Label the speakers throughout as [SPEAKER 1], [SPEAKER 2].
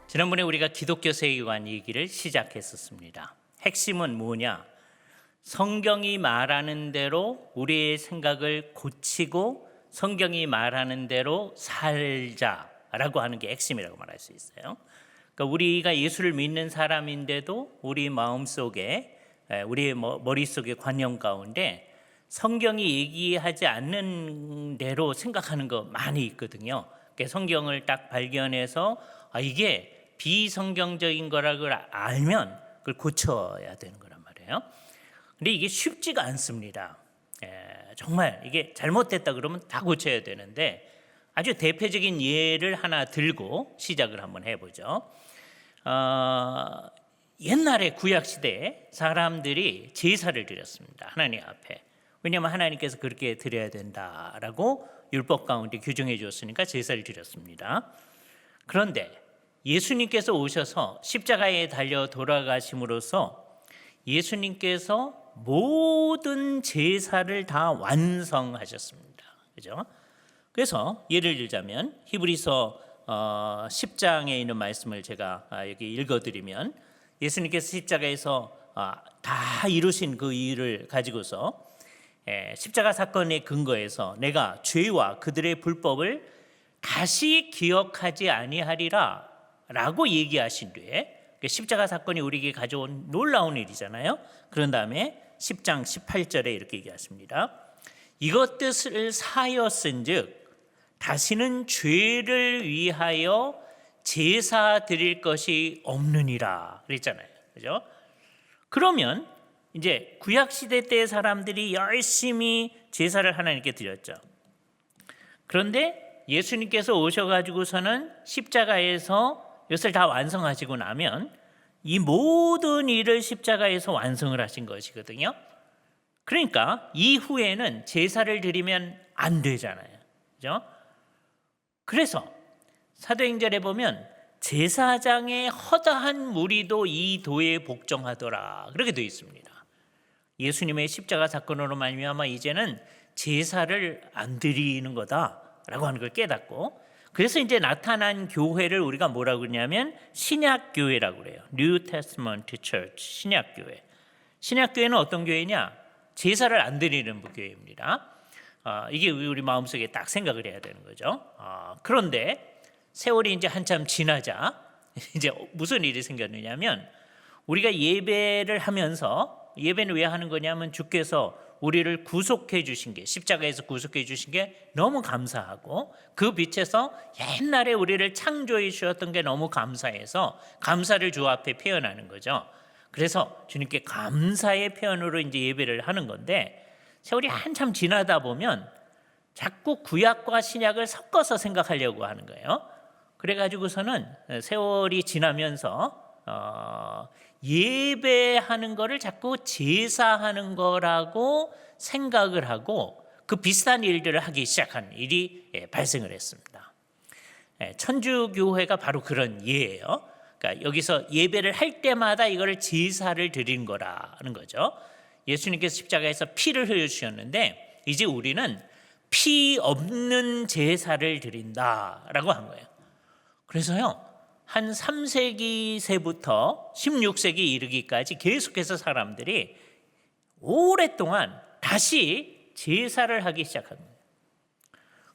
[SPEAKER 1] 지난번에 우리가 기독교 세계관 얘기를 시작했었습니다. 핵심은 뭐냐? 성경이 말하는 대로 우리의 생각을 고치고 성경이 말하는 대로 살자라고 하는 게 핵심이라고 말할 수 있어요. 그러니까 우리가 예수를 믿는 사람인데도 우리 마음속에, 우리의 머릿속의 관념 가운데 성경이 얘기하지 않는 대로 생각하는 거 많이 있거든요. 그러니까 성경을 딱 발견해서 이게 비성경적인 거라고 알면 그걸 고쳐야 되는 거란 말이에요. 근데 이게 쉽지가 않습니다. 정말 이게 잘못됐다 그러면 다 고쳐야 되는데 아주 대표적인 예를 하나 들고 시작을 한번 해보죠. 옛날에 구약시대에 사람들이 제사를 드렸습니다. 하나님 앞에. 왜냐하면 하나님께서 그렇게 드려야 된다라고 율법 가운데 규정해 주었으니까 제사를 드렸습니다. 그런데 예수님께서 오셔서 십자가에 달려 돌아가심으로써 예수님께서 모든 제사를 다 완성하셨습니다. 그죠? 그래서 예를 들자면 히브리서 10장에 있는 말씀을 제가 여기 읽어드리면 예수님께서 십자가에서 다 이루신 그 일을 가지고서 십자가 사건의 근거에서 내가 죄와 그들의 불법을 다시 기억하지 아니하리라 라고 얘기하신 뒤에 십자가 사건이 우리에게 가져온 놀라운 일이잖아요. 그런 다음에 10장 18절에 이렇게 얘기하십니다. 이것 뜻을 사였은즉 다시는 죄를 위하여 제사 드릴 것이 없느니라 그랬잖아요. 그죠? 그러면 이제 구약 시대 때 사람들이 열심히 제사를 하나님께 드렸죠. 그런데 예수님께서 오셔가지고서는 십자가에서 이것을 다 완성하시고 나면 이 모든 일을 십자가에서 완성을 하신 것이거든요. 그러니까 이후에는 제사를 드리면 안 되잖아요. 그죠? 그래서 사도행전에 보면 제사장의 허다한 무리도 이 도에 복종하더라 그렇게 되어 있습니다. 예수님의 십자가 사건으로 말미암아 이제는 제사를 안 드리는 거다라고 하는 걸 깨닫고, 그래서 이제 나타난 교회를 우리가 뭐라고 그러냐면 신약교회라고 그래요. New Testament Church, 신약교회. 신약교회는 어떤 교회냐? 제사를 안 드리는 교회입니다. 이게 우리 마음속에 딱 생각을 해야 되는 거죠. 그런데 세월이 이제 한참 지나자 이제 무슨 일이 생겼느냐면 우리가 예배를 하면서, 예배는 왜 하는 거냐면 주께서 우리를 구속해 주신 게, 십자가에서 구속해 주신 게 너무 감사하고 그 빛에서 옛날에 우리를 창조해 주셨던 게 너무 감사해서 감사를 주 앞에 표현하는 거죠. 그래서 주님께 감사의 표현으로 이제 예배를 하는 건데, 세월이 한참 지나다 보면 자꾸 구약과 신약을 섞어서 생각하려고 하는 거예요. 그래가지고서는 세월이 지나면서 예배하는 거를 자꾸 제사하는 거라고 생각을 하고 그 비슷한 일들을 하기 시작한 일이 발생을 했습니다. 천주교회가 바로 그런 예예요. 그러니까 여기서 예배를 할 때마다 이거를 제사를 드린 거라는 거죠. 예수님께서 십자가에서 피를 흘려주셨는데 이제 우리는 피 없는 제사를 드린다라고 한 거예요. 그래서요, 한 3세기세부터 16세기 이르기까지 계속해서 사람들이 오랫동안 다시 제사를 하기 시작한 거예요.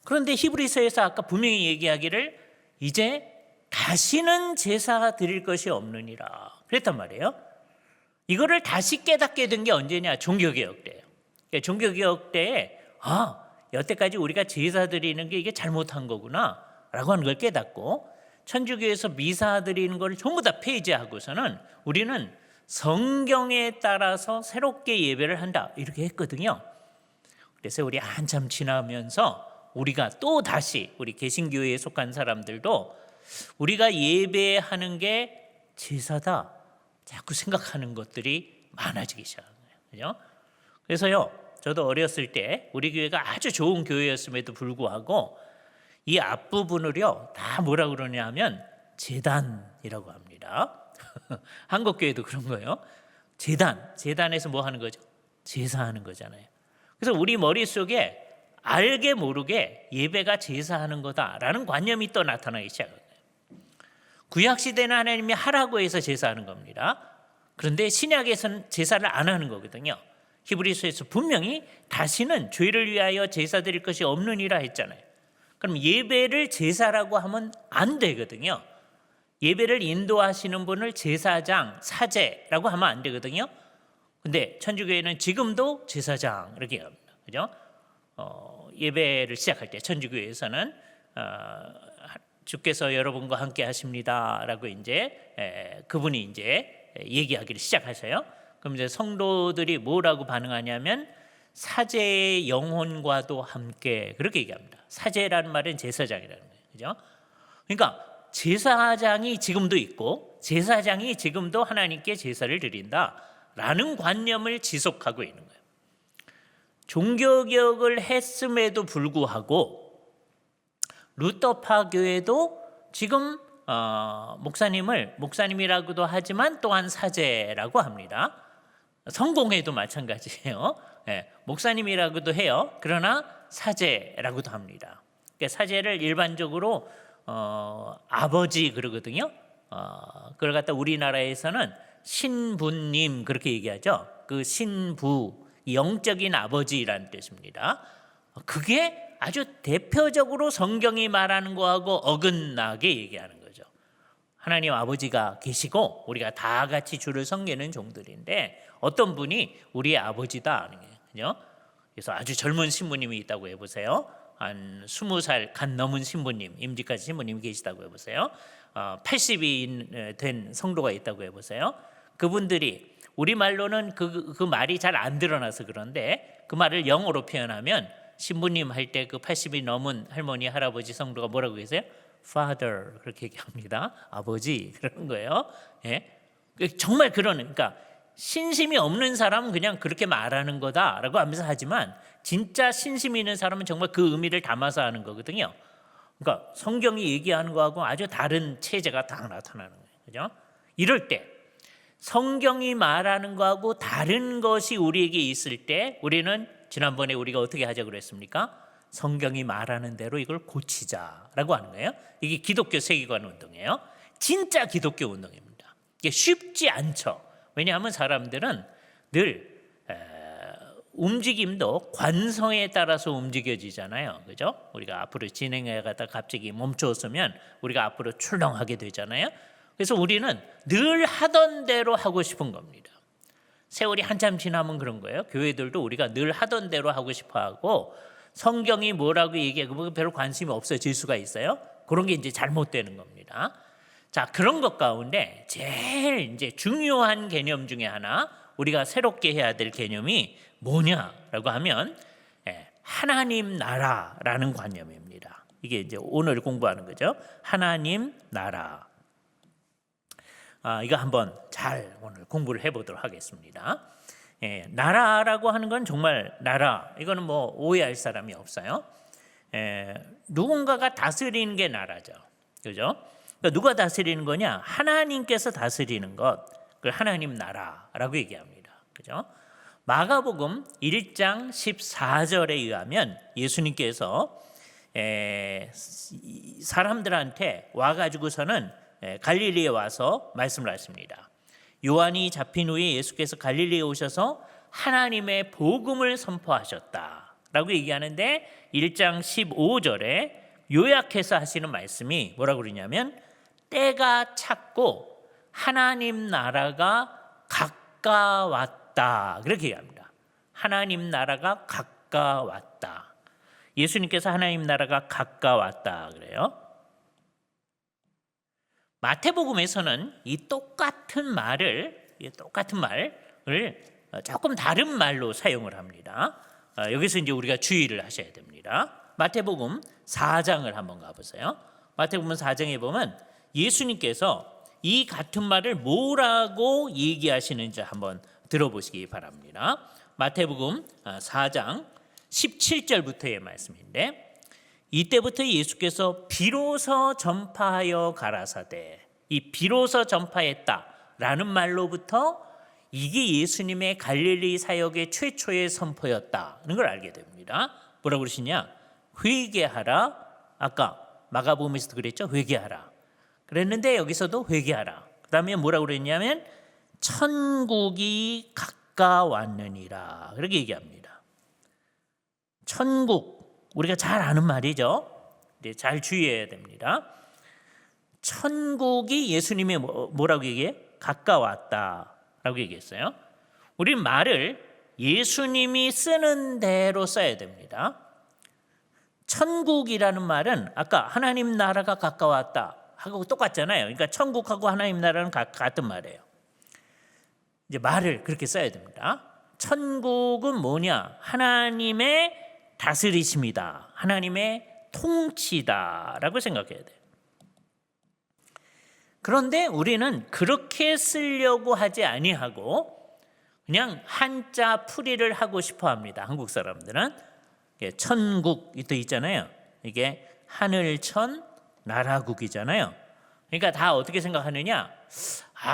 [SPEAKER 1] 그런데 히브리서에서 아까 분명히 얘기하기를 이제 다시는 제사 드릴 것이 없느니라 그랬단 말이에요. 이거를 다시 깨닫게 된 게 언제냐? 종교개혁 때예요. 종교개혁 때에 여태까지 우리가 제사 드리는 게 이게 잘못한 거구나 라고 하는 걸 깨닫고 천주교에서 미사 드리는 걸 전부 다 폐지하고서는 우리는 성경에 따라서 새롭게 예배를 한다 이렇게 했거든요. 그래서 우리 한참 지나면서 우리가 또 다시 우리 개신교회에 속한 사람들도 우리가 예배하는 게 제사다 자꾸 생각하는 것들이 많아지기 시작한 거예요. 그죠? 그래서요, 저도 어렸을 때 우리 교회가 아주 좋은 교회였음에도 불구하고 이 앞부분을요 다 뭐라 그러냐 하면 제단이라고 합니다. 한국 교회도 그런 거예요. 제단에서 뭐 하는 거죠? 제사하는 거잖아요. 그래서 우리 머릿속에 알게 모르게 예배가 제사하는 거다라는 관념이 또 나타나기 시작해요. 구약 시대는 하나님이 하라고 해서 제사하는 겁니다. 그런데 신약에서는 제사를 안 하는 거거든요. 히브리서에서 분명히 다시는 죄를 위하여 제사 드릴 것이 없느니라 했잖아요. 그럼 예배를 제사라고 하면 안 되거든요. 예배를 인도하시는 분을 제사장, 사제라고 하면 안 되거든요. 근데 천주교회는 지금도 제사장 이렇게 합니다. 그죠? 예배를 시작할 때 천주교회에서는 주께서 여러분과 함께 하십니다라고 이제 그분이 이제 얘기하기를 시작하셔요. 그럼 이제 성도들이 뭐라고 반응하냐면 사제의 영혼과도 함께 그렇게 얘기합니다. 사제라는 말은 제사장이라는 거예요. 그죠? 그러니까 제사장이 지금도 있고 제사장이 지금도 하나님께 제사를 드린다라는 관념을 지속하고 있는 거예요. 종교개혁을 했음에도 불구하고 루터파 교회도 지금 목사님을 목사님이라고도 하지만 또한 사제라고 합니다. 성공회도 마찬가지예요. 네, 목사님이라고도 해요. 그러나 사제라고도 합니다. 그러니까 사제를 일반적으로 아버지 그러거든요. 그걸 갖다 우리나라에서는 신부님 그렇게 얘기하죠. 그 신부, 영적인 아버지라는 뜻입니다. 그게 아주 대표적으로 성경이 말하는 거하고 어긋나게 얘기하는 거죠. 하나님 아버지가 계시고 우리가 다 같이 주를 섬기는 종들인데 어떤 분이 우리의 아버지다 하는 거예요. 그죠? 그래서 아주 젊은 신부님이 있다고 해보세요. 한 20살 간 넘은 신부님, 임직하신 신부님이 계시다고 해보세요. 80이 된 성도가 있다고 해보세요. 그분들이 우리말로는 그 말이 잘 안 드러나서 그런데 그 말을 영어로 표현하면 신부님 할 때 그 80이 넘은 할머니, 할아버지 성도가 뭐라고 계세요? Father 그렇게 얘기합니다. 아버지 그러는 거예요. 예? 정말 그러니까 신심이 없는 사람은 그냥 그렇게 말하는 거다라고 하면서 하지만 진짜 신심이 있는 사람은 정말 그 의미를 담아서 하는 거거든요. 그러니까 성경이 얘기하는 거하고 아주 다른 체제가 다 나타나는 거예요. 그죠? 이럴 때 성경이 말하는 거하고 다른 것이 우리에게 있을 때 우리는 지난번에 우리가 어떻게 하자고 그랬습니까? 성경이 말하는 대로 이걸 고치자라고 하는 거예요. 이게 기독교 세계관 운동이에요. 진짜 기독교 운동입니다. 이게 쉽지 않죠. 왜냐하면 사람들은 늘 움직임도 관성에 따라서 움직여지잖아요. 그죠? 우리가 앞으로 진행해 가다가 갑자기 멈추었으면 우리가 앞으로 출렁하게 되잖아요. 그래서 우리는 늘 하던 대로 하고 싶은 겁니다. 세월이 한참 지나면 그런 거예요. 교회들도 우리가 늘 하던 대로 하고 싶어 하고 성경이 뭐라고 얘기하고 별로 관심이 없어질 수가 있어요. 그런 게 이제 잘못되는 겁니다. 자, 그런 것 가운데 제일 이제 중요한 개념 중에 하나 우리가 새롭게 해야 될 개념이 뭐냐라고 하면 하나님 나라라는 관념입니다. 이게 이제 오늘 공부하는 거죠. 하나님 나라. 이거 한번 잘 오늘 공부를 해보도록 하겠습니다. 나라라고 하는 건 정말 나라. 이거는 뭐 오해할 사람이 없어요. 누군가가 다스리는 게 나라죠. 그죠? 그러니까 누가 다스리는 거냐? 하나님께서 다스리는 것. 그걸 하나님 나라라고 얘기합니다. 그죠? 마가복음 1장 14절에 의하면 예수님께서 사람들한테 와가지고서는 갈릴리에 와서 말씀을 하십니다. 요한이 잡힌 후에 예수께서 갈릴리에 오셔서 하나님의 복음을 선포하셨다라고 얘기하는데 1장 15절에 요약해서 하시는 말씀이 뭐라고 그러냐면 때가 찼고 하나님 나라가 가까웠다 그렇게 얘기합니다. 하나님 나라가 가까웠다. 예수님께서 하나님 나라가 가까웠다 그래요. 마태복음에서는 이 똑같은 말을 조금 다른 말로 사용을 합니다. 여기서 이제 우리가 주의를 하셔야 됩니다. 마태복음 4장을 한번 가보세요. 마태복음 4장에 보면 예수님께서 이 같은 말을 뭐라고 얘기하시는지 한번 들어보시기 바랍니다. 마태복음 4장 17절부터의 말씀인데 이때부터 예수께서 비로소 전파하여 가라사대 이 비로소 전파했다라는 말로부터 이게 예수님의 갈릴리 사역의 최초의 선포였다는 걸 알게 됩니다. 뭐라고 그러시냐? 회개하라. 아까 마가복음에서도 그랬죠. 회개하라. 그랬는데 여기서도 회개하라. 그 다음에 뭐라고 그랬냐면 천국이 가까웠느니라. 그렇게 얘기합니다. 천국, 우리가 잘 아는 말이죠. 잘 주의해야 됩니다. 천국이 예수님이 뭐라고 얘기해? 가까웠다라고 얘기했어요. 우리 말을 예수님이 쓰는 대로 써야 됩니다. 천국이라는 말은 아까 하나님 나라가 가까웠다 하고 똑같잖아요. 그러니까 천국하고 하나님 나라는 같은 말이에요. 이제 말을 그렇게 써야 됩니다. 천국은 뭐냐? 하나님의 다스리심이다. 하나님의 통치다라고 생각해야 돼요. 그런데 우리는 그렇게 쓰려고 하지 아니하고 그냥 한자 풀이를 하고 싶어 합니다. 한국 사람들은 천국이 또 있잖아요. 이게 하늘천 나라국이잖아요. 그러니까 다 어떻게 생각하느냐?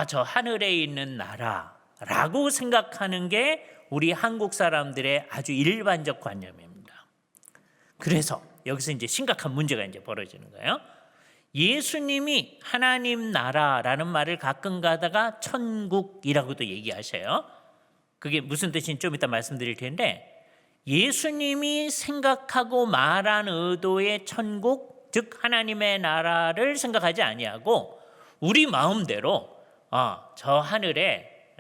[SPEAKER 1] 저 하늘에 있는 나라라고 생각하는 게 우리 한국 사람들의 아주 일반적 관념입니다. 그래서 여기서 이제 심각한 문제가 이제 벌어지는 거예요. 예수님이 하나님 나라라는 말을 가끔 가다가 천국이라고도 얘기하셔요. 그게 무슨 뜻인지 좀 이따 말씀드릴 텐데, 예수님이 생각하고 말한 의도의 천국, 즉 하나님의 나라를 생각하지 아니하고 우리 마음대로 저 하늘에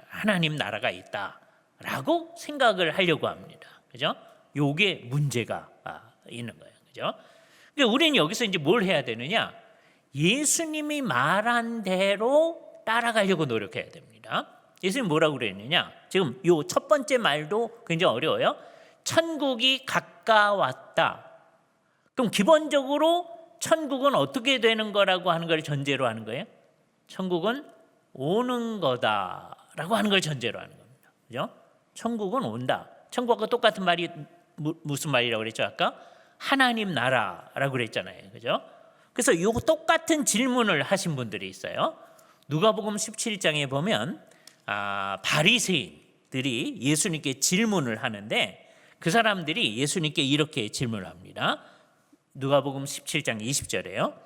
[SPEAKER 1] 하나님 나라가 있다라고 생각을 하려고 합니다. 그죠? 요게 문제가 있는 거예요. 그죠? 그러니까 우리는 여기서 이제 뭘 해야 되느냐? 예수님이 말한 대로 따라가려고 노력해야 됩니다. 예수님 뭐라고 그랬느냐? 지금 요 첫 번째 말도 굉장히 어려워요. 천국이 가까웠다. 그럼 기본적으로 천국은 어떻게 되는 거라고 하는 걸 전제로 하는 거예요? 천국은 오는 거다라고 하는 걸 전제로 하는 겁니다. 그죠? 천국은 온다. 천국과 똑같은 말이 무슨 말이라고 그랬죠? 아까 하나님 나라라고 그랬잖아요. 그죠? 그래서 요 똑같은 질문을 하신 분들이 있어요. 누가복음 17장에 보면 바리새인들이 예수님께 질문을 하는데 그 사람들이 예수님께 이렇게 질문을 합니다. 누가복음 17장 20절에요.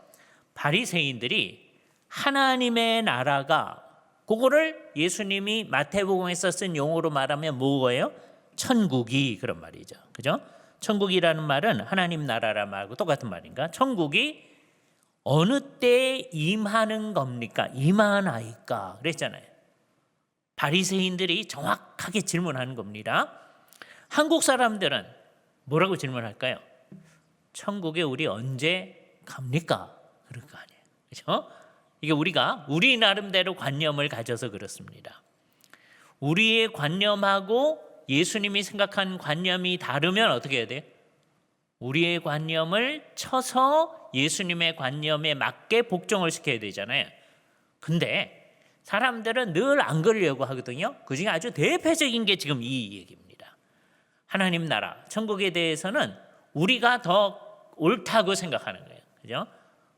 [SPEAKER 1] 바리새인들이 하나님의 나라가, 그거를 예수님이 마태복음에서 쓴 용어로 말하면 뭐예요? 천국이, 그런 말이죠. 그죠? 천국이라는 말은 하나님 나라라 말고 똑같은 말인가? 천국이 어느 때에 임하는 겁니까? 임하나이까? 그랬잖아요. 바리새인들이 정확하게 질문하는 겁니다. 한국 사람들은 뭐라고 질문할까요? 천국에 우리 언제 갑니까? 그럴 거 아니에요. 그렇죠? 이게 우리 나름대로 관념을 가져서 그렇습니다. 우리의 관념하고 예수님이 생각한 관념이 다르면 어떻게 해야 돼요? 우리의 관념을 쳐서 예수님의 관념에 맞게 복종을 시켜야 되잖아요. 근데 사람들은 늘 안 그러려고 하거든요. 그중에 아주 대표적인 게 지금 이 얘기입니다. 하나님 나라, 천국에 대해서는 우리가 더 옳다고 생각하는 거예요. 그죠?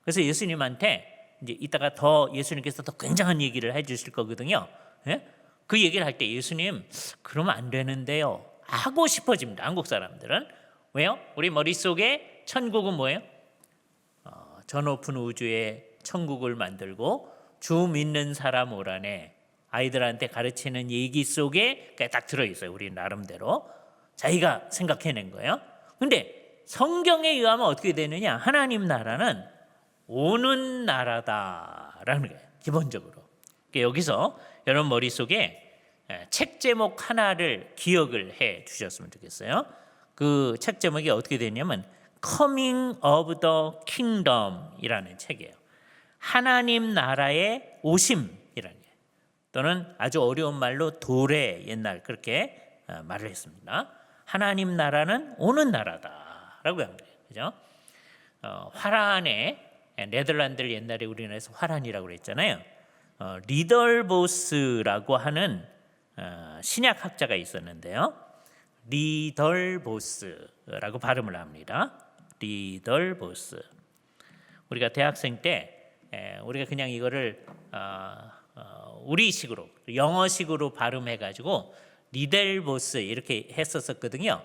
[SPEAKER 1] 그래서 예수님한테 이제 이따가 더 예수님께서 더 굉장한 얘기를 해주실 거거든요. 예? 그 얘기를 할 때 예수님, 그러면 안 되는데요 하고 싶어집니다. 한국 사람들은. 왜요? 우리 머릿속에 천국은 뭐예요? 저 높은 우주에 천국을 만들고 주 믿는 사람 오라네, 아이들한테 가르치는 얘기 속에 딱 들어있어요. 우리 나름대로 자기가 생각해낸 거예요. 근데 성경에 의하면 어떻게 되느냐? 하나님 나라는 오는 나라다라는 거예요. 기본적으로. 그러니까 여기서 여러분 머릿속에 책 제목 하나를 기억을 해 주셨으면 좋겠어요. 그 책 제목이 어떻게 되냐면 Coming of the Kingdom 이라는 책이에요. 하나님 나라의 오심이라는 게, 또는 아주 어려운 말로 도래, 옛날 그렇게 말을 했습니다. 하나님 나라는 오는 나라다라고 합니다. 그죠? 화란에, 네덜란드를 옛날에 우리나라에서 화란이라고 그랬잖아요. 리덜보스라고 하는 신약학자가 있었는데요. 리덜보스라고 발음을 합니다. 리덜보스. 우리가 대학생 때 우리가 그냥 이거를 우리식으로, 영어식으로 발음해가지고 리델보스 이렇게 했었거든요.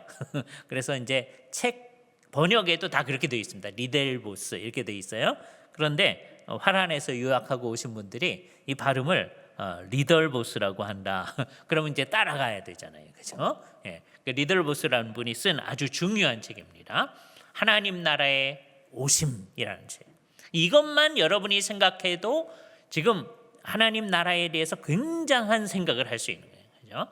[SPEAKER 1] 그래서 이제 책 번역에도 다 그렇게 되어 있습니다. 리델보스 이렇게 되어 있어요. 그런데 화란에서 유학하고 오신 분들이 이 발음을 리덜보스라고 한다. 그러면 이제 따라가야 되잖아요, 그렇죠? 예, 리덜보스라는 분이 쓴 아주 중요한 책입니다. 하나님 나라의 오심이라는 책. 이것만 여러분이 생각해도 지금 하나님 나라에 대해서 굉장한 생각을 할 수 있는 거예요, 그렇죠?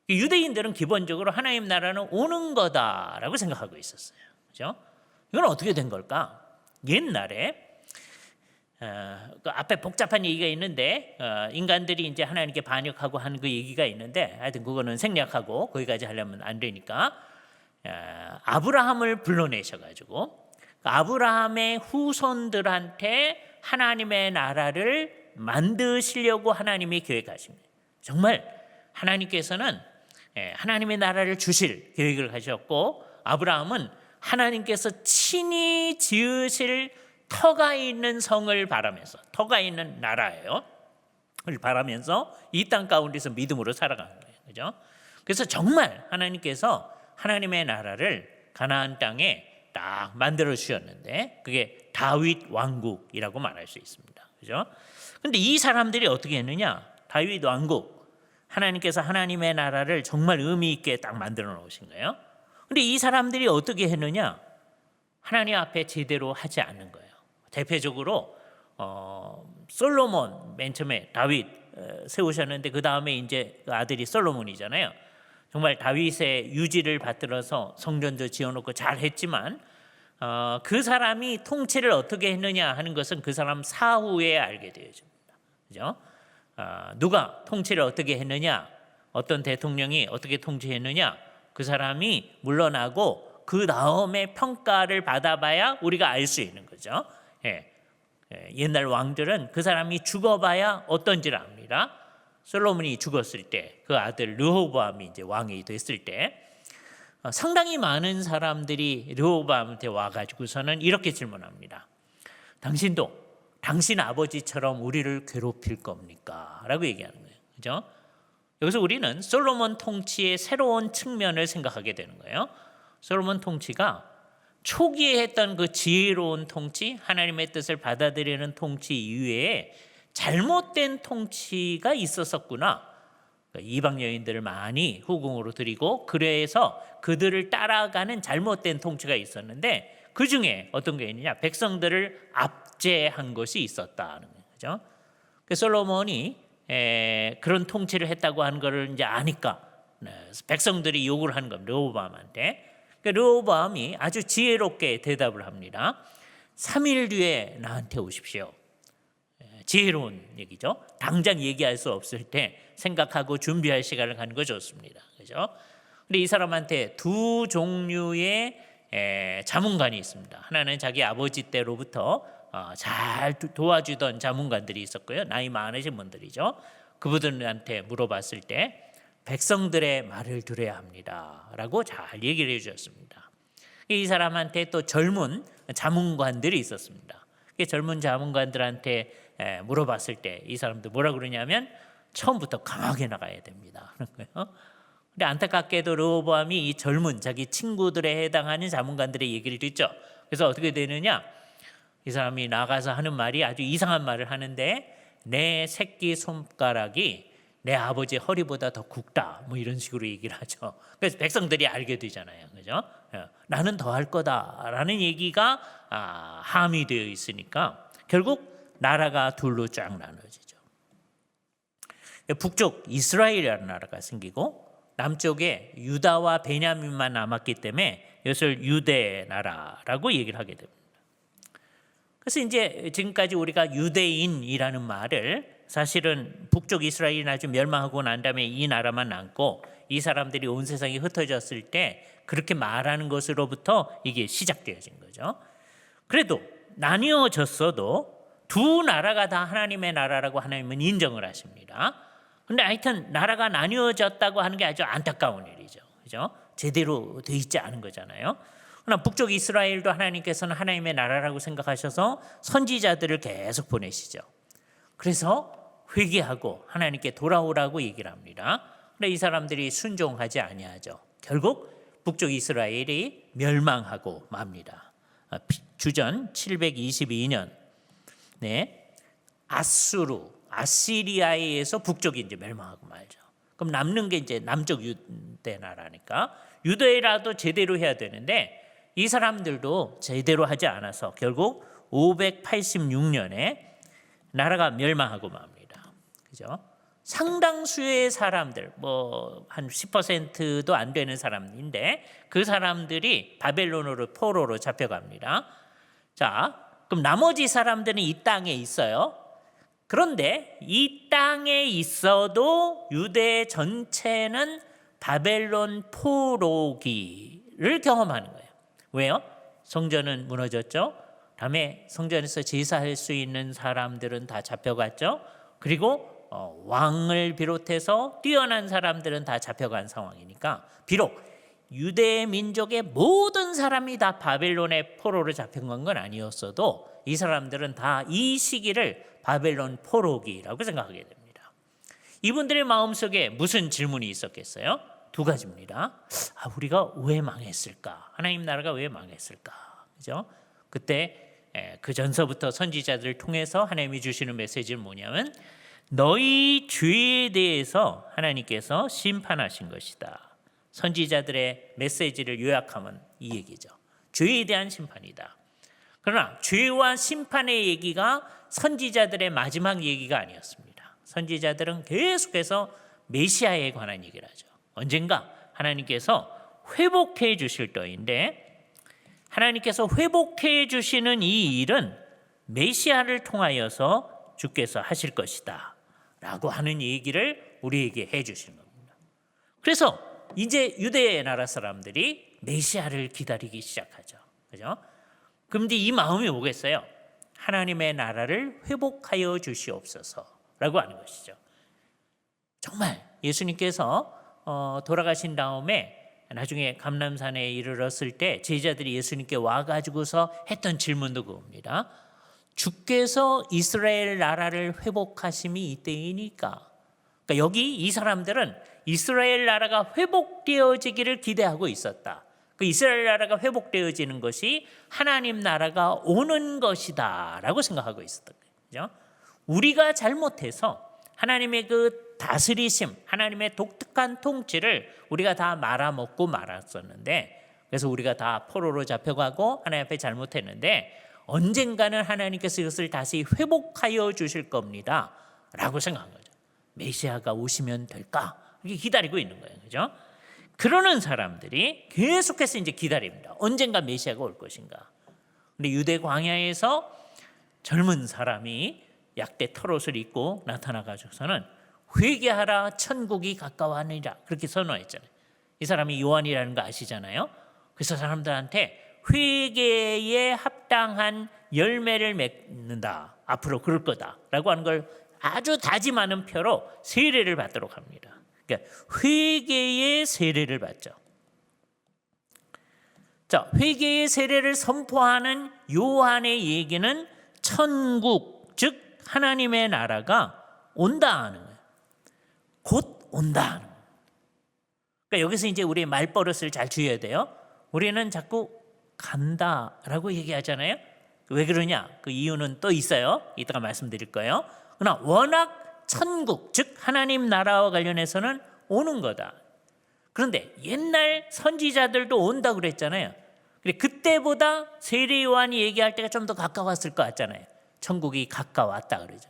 [SPEAKER 1] 유대인들은 기본적으로 하나님 나라는 오는 거다라고 생각하고 있었어요, 그렇죠? 이건 어떻게 된 걸까? 옛날에 그 앞에 복잡한 얘기가 있는데 인간들이 이제 하나님께 반역하고 하는 그 얘기가 있는데 하여튼 그거는 생략하고 거기까지 하려면 안 되니까 아브라함을 불러내셔가지고 아브라함의 후손들한테 하나님의 나라를 만드시려고 하나님이 계획하신 거예요. 정말 하나님께서는 하나님의 나라를 주실 계획을 하셨고 아브라함은 하나님께서 친히 지으실 터가 있는 성을 바라면서 터가 있는 나라예요. 를 바라면서 이 땅 가운데서 믿음으로 살아가는 거예요. 그죠? 그래서 정말 하나님께서 하나님의 나라를 가나안 땅에 딱 만들어 주셨는데 그게 다윗 왕국이라고 말할 수 있습니다. 그죠? 근데 이 사람들이 어떻게 했느냐? 다윗 왕국 하나님께서 하나님의 나라를 정말 의미 있게 딱 만들어 놓으신 거예요. 근데 이 사람들이 어떻게 했느냐? 하나님 앞에 제대로 하지 않는 거예요. 대표적으로 솔로몬 맨 처음에 다윗 세우셨는데 그 다음에 이제 그 아들이 솔로몬이잖아요. 정말 다윗의 유지를 받들어서 성전도 지어놓고 잘했지만 그 사람이 통치를 어떻게 했느냐 하는 것은 그 사람 사후에 알게 되어집니다. 그죠? 누가 통치를 어떻게 했느냐, 어떤 대통령이 어떻게 통치했느냐, 그 사람이 물러나고 그 다음에 평가를 받아봐야 우리가 알 수 있는 거죠. 옛날 왕들은 그 사람이 죽어봐야 어떤지를 압니다. 솔로몬이 죽었을 때 그 아들 르호보암이 이제 왕이 됐을 때 상당히 많은 사람들이 르호보암한테 와가지고서는 이렇게 질문합니다. 당신도 당신 아버지처럼 우리를 괴롭힐 겁니까? 라고 얘기하는 거예요. 그죠? 여기서 우리는 솔로몬 통치의 새로운 측면을 생각하게 되는 거예요. 솔로몬 통치가 초기에 했던 그 지혜로운 통치, 하나님의 뜻을 받아들이는 통치 이외에 잘못된 통치가 있었었구나. 이방 여인들을 많이 후궁으로 들이고 그래서 그들을 따라가는 잘못된 통치가 있었는데 그 중에 어떤 게 있느냐? 백성들을 압제한 것이 있었다는 거죠. 솔로몬이 그런 통치를 했다고 하는 것을 이제 아니까 백성들이 욕을 하는 겁니다. 르호보암한테. 르호보암이 아주 지혜롭게 대답을 합니다. 3일 뒤에 나한테 오십시오. 지혜로운 얘기죠. 당장 얘기할 수 없을 때 생각하고 준비할 시간을 갖는 거 좋습니다. 그죠? 근데 이 사람한테 두 종류의 자문관이 있습니다. 하나는 자기 아버지 때로부터 잘 도와주던 자문관들이 있었고요. 나이 많으신 분들이죠. 그분들한테 물어봤을 때 백성들의 말을 들어야 합니다. 라고 잘 얘기를 해주셨습니다. 이 사람한테 또 젊은 자문관들이 있었습니다. 젊은 자문관들한테 물어봤을 때 이 사람들 뭐라 그러냐면 처음부터 강하게 나가야 됩니다. 근데 안타깝게도 르호보암이 이 젊은 자기 친구들에 해당하는 자문관들의 얘기를 듣죠. 그래서 어떻게 되느냐? 이 사람이 나가서 하는 말이 아주 이상한 말을 하는데 내 새끼 손가락이 내 아버지 허리보다 더 굵다. 뭐 이런 식으로 얘기를 하죠. 그래서 백성들이 알게 되잖아요. 그죠? 나는 더 할 거다라는 얘기가 함의되어 있으니까 결국 나라가 둘로 쫙 나눠지죠. 북쪽 이스라엘이라는 나라가 생기고 남쪽에 유다와 베냐민만 남았기 때문에 이것을 유대 나라라고 얘기를 하게 됩니다. 그래서 이제 지금까지 우리가 유대인이라는 말을 사실은 북쪽 이스라엘이 아주 멸망하고 난 다음에 이 나라만 남고 이 사람들이 온 세상에 흩어졌을 때 그렇게 말하는 것으로부터 이게 시작되어진 거죠. 그래도 나뉘어졌어도 두 나라가 다 하나님의 나라라고 하나님은 인정을 하십니다. 근데 하여튼 나라가 나뉘어졌다고 하는 게 아주 안타까운 일이죠. 그죠? 제대로 돼 있지 않은 거잖아요. 그러나 북쪽 이스라엘도 하나님께서는 하나님의 나라라고 생각하셔서 선지자들을 계속 보내시죠. 그래서 회개하고 하나님께 돌아오라고 얘기를 합니다. 근데 이 사람들이 순종하지 아니하죠. 결국 북쪽 이스라엘이 멸망하고 맙니다. 주전 722년 아시리아에 의해서 북쪽이 이제 멸망하고 말죠. 그럼 남는 게 이제 남쪽 유대 나라니까 유대라도 제대로 해야 되는데 이 사람들도 제대로 하지 않아서 결국 586년에 나라가 멸망하고 맙니다. 그죠? 상당수의 사람들, 뭐 한 10%도 안 되는 사람인데 그 사람들이 바벨론으로 포로로 잡혀갑니다. 자, 그럼 나머지 사람들은 이 땅에 있어요. 그런데 이 땅에 있어도 유대 전체는 바벨론 포로기를 경험하는 거예요. 왜요? 성전은 무너졌죠. 다음에 성전에서 제사할 수 있는 사람들은 다 잡혀갔죠. 그리고 왕을 비롯해서 뛰어난 사람들은 다 잡혀간 상황이니까 비록 유대 민족의 모든 사람이 다 바벨론의 포로로 잡힌 건 아니었어도 이 사람들은 다 이 시기를 바벨론 포로기라고 생각하게 됩니다. 이분들의 마음속에 무슨 질문이 있었겠어요? 두 가지입니다. 우리가 왜 망했을까? 하나님 나라가 왜 망했을까? 그죠? 그때 그 전서부터 선지자들을 통해서 하나님이 주시는 메시지는 뭐냐면 너희 죄에 대해서 하나님께서 심판하신 것이다. 선지자들의 메시지를 요약하면 이 얘기죠. 죄에 대한 심판이다. 그러나 죄와 심판의 얘기가 선지자들의 마지막 얘기가 아니었습니다. 선지자들은 계속해서 메시아에 관한 얘기를 하죠. 언젠가 하나님께서 회복해 주실 터인데 하나님께서 회복해 주시는 이 일은 메시아를 통하여서 주께서 하실 것이다 라고 하는 얘기를 우리에게 해 주시는 겁니다. 그래서 이제 유대 나라 사람들이 메시아를 기다리기 시작하죠. 그죠? 그런데 이 마음이 뭐겠어요? 하나님의 나라를 회복하여 주시옵소서라고 하는 것이죠. 정말 예수님께서 돌아가신 다음에 나중에 감람산에 이르렀을 때 제자들이 예수님께 와가지고서 했던 질문도 그겁니다. 주께서 이스라엘 나라를 회복하심이 이때이니까. 그러니까 여기 이 사람들은 이스라엘 나라가 회복되어지기를 기대하고 있었다. 그 이스라엘 나라가 회복되어지는 것이 하나님 나라가 오는 것이다 라고 생각하고 있었던 거죠. 우리가 잘못해서 하나님의 그 다스리심, 하나님의 독특한 통치를 우리가 다 말아먹고 말았었는데 그래서 우리가 다 포로로 잡혀가고 하나님 앞에 잘못했는데 언젠가는 하나님께서 이것을 다시 회복하여 주실 겁니다 라고 생각한 거죠. 메시아가 오시면 될까? 이렇게 기다리고 있는 거예요. 그죠? 그러는 사람들이 계속해서 이제 기다립니다. 언젠가 메시아가 올 것인가. 근데 유대 광야에서 젊은 사람이 약대 털옷을 입고 나타나가지고서는 회개하라 천국이 가까워하느니라 그렇게 선언했잖아요. 이 사람이 요한이라는 거 아시잖아요. 그래서 사람들한테 회개에 합당한 열매를 맺는다. 앞으로 그럴 거다라고 하는 걸 아주 다짐하는 표로 세례를 받도록 합니다. 그러니까 회개의 세례를 받죠. 자, 회개의 세례를 선포하는 요한의 얘기는 천국, 즉 하나님의 나라가 온다 하는 거예요. 곧 온다 하는 거예요. 그러니까 여기서 이제 우리 말버릇을 잘 주의해야 돼요. 우리는 자꾸 간다라고 얘기하잖아요. 왜 그러냐? 그 이유는 또 있어요. 이따가 말씀드릴 거예요. 그러나 워낙 천국, 즉 하나님 나라와 관련해서는 오는 거다. 그런데 옛날 선지자들도 온다고 그랬잖아요. 그때보다 세례 요한이 얘기할 때가 좀 더 가까웠을 것 같잖아요. 천국이 가까웠다 그러죠.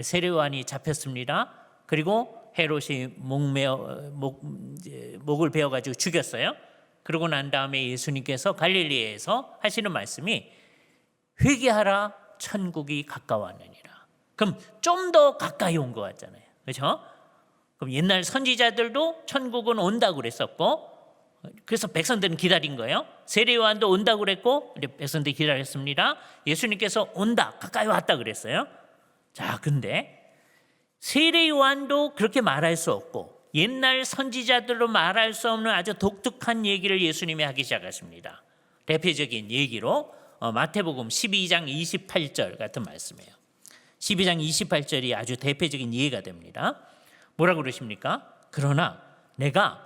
[SPEAKER 1] 세례 요한이 잡혔습니다. 그리고 헤롯이 목을 베어가지고 죽였어요. 그러고 난 다음에 예수님께서 갈릴리에서 하시는 말씀이 회개하라 천국이 가까웠느니라. 그럼 좀 더 가까이 온 것 같잖아요. 그렇죠? 그럼 옛날 선지자들도 천국은 온다고 그랬었고 그래서 백성들은 기다린 거예요. 세례 요한도 온다고 그랬고 백성들이 기다렸습니다. 예수님께서 온다, 가까이 왔다 그랬어요. 자, 근데 세례 요한도 그렇게 말할 수 없고 옛날 선지자들로 말할 수 없는 아주 독특한 얘기를 예수님이 하기 시작하십니다. 대표적인 얘기로 마태복음 12장 28절 같은 말씀이에요. 12장 28절이 아주 대표적인 예가 됩니다. 뭐라고 그러십니까? 그러나 내가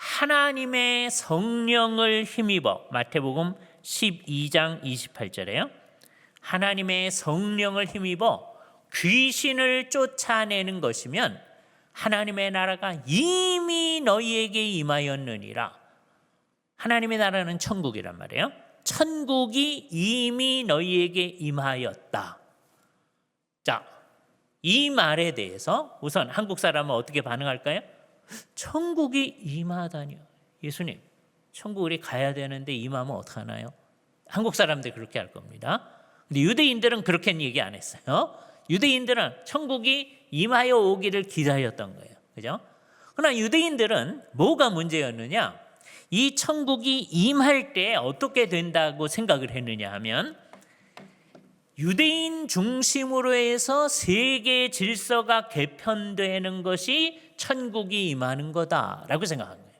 [SPEAKER 1] 하나님의 성령을 힘입어, 마태복음 12장 28절에요. 하나님의 성령을 힘입어 귀신을 쫓아내는 것이면 하나님의 나라가 이미 너희에게 임하였느니라. 하나님의 나라는 천국이란 말이에요. 천국이 이미 너희에게 임하였다. 자, 이 말에 대해서 우선 한국 사람은 어떻게 반응할까요? 천국이 임하다니요. 예수님, 천국 우리 가야 되는데 임하면 어떡하나요? 한국 사람들 그렇게 할 겁니다. 근데 유대인들은 그렇게 얘기 안 했어요. 유대인들은 천국이 임하여 오기를 기다렸던 거예요. 그죠? 그러나 유대인들은 뭐가 문제였느냐? 이 천국이 임할 때 어떻게 된다고 생각을 했느냐 하면, 유대인 중심으로 해서 세계 질서가 개편되는 것이 천국이 임하는 거다라고 생각한 거예요.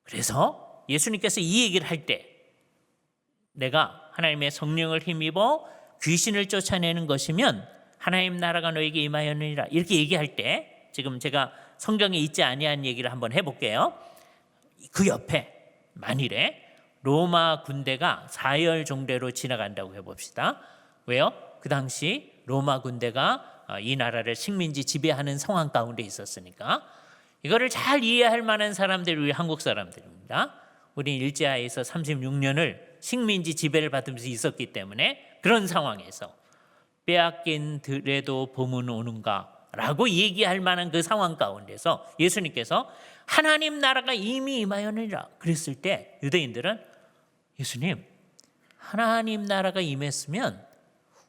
[SPEAKER 1] 그래서 예수님께서 이 얘기를 할 때, 내가 하나님의 성령을 힘입어 귀신을 쫓아내는 것이면 하나님 나라가 너에게 임하였느니라, 이렇게 얘기할 때, 지금 제가 성경에 있지 아니한 얘기를 한번 해볼게요. 그 옆에 만일에 로마 군대가 사열 종대로 지나간다고 해봅시다. 왜요? 그 당시 로마 군대가 이 나라를 식민지 지배하는 상황 가운데 있었으니까. 이거를 잘 이해할 만한 사람들이 우리 한국 사람들입니다. 우리는 일제하에서 36년을 식민지 지배를 받으면서 있었기 때문에 그런 상황에서 빼앗긴 들에도 봄은 오는가 라고 얘기할 만한 그 상황 가운데서 예수님께서 하나님 나라가 이미 임하였느니라 그랬을 때, 유대인들은 예수님, 하나님 나라가 임했으면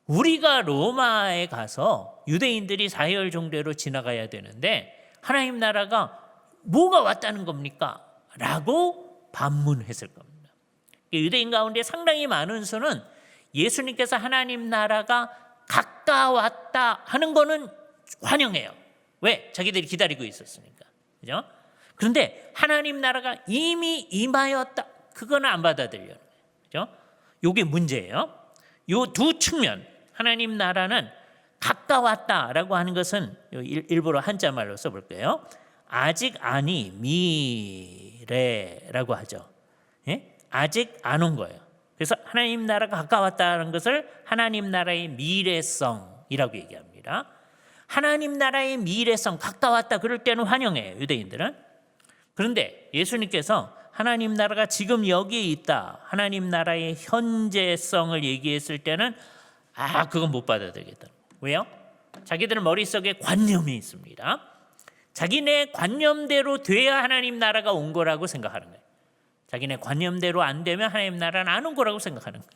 [SPEAKER 1] 우리가 로마에 가서 유대인들이 사열 종대로 지나가야 되는데 하나님 나라가 뭐가 왔다는 겁니까? 라고 반문했을 겁니다. 유대인 가운데 상당히 많은 수는 예수님께서 하나님 나라가 가까웠다 하는 거는 환영해요. 왜? 자기들이 기다리고 있었으니까. 그죠? 그런데 하나님 나라가 이미 임하였다, 그거는 안 받아들여요. 그죠? 요게 문제예요. 요 두 측면, 하나님 나라는 가까웠다라고 하는 것은 일부러 한자말로 써볼게요. 아직 아니 미래라고 하죠. 예? 아직 안 온 거예요. 그래서 하나님 나라가 가까웠다는 것을 하나님 나라의 미래성이라고 얘기합니다. 하나님 나라의 미래성, 가까웠다 그럴 때는 환영해요, 유대인들은. 그런데 예수님께서 하나님 나라가 지금 여기에 있다, 하나님 나라의 현재성을 얘기했을 때는 그건 못 받아들이겠다. 왜요? 자기들은 머릿속에 관념이 있습니다. 자기네 관념대로 돼야 하나님 나라가 온 거라고 생각하는 거예요. 자기네 관념대로 안 되면 하나님 나라는 안 온 거라고 생각하는 거예요.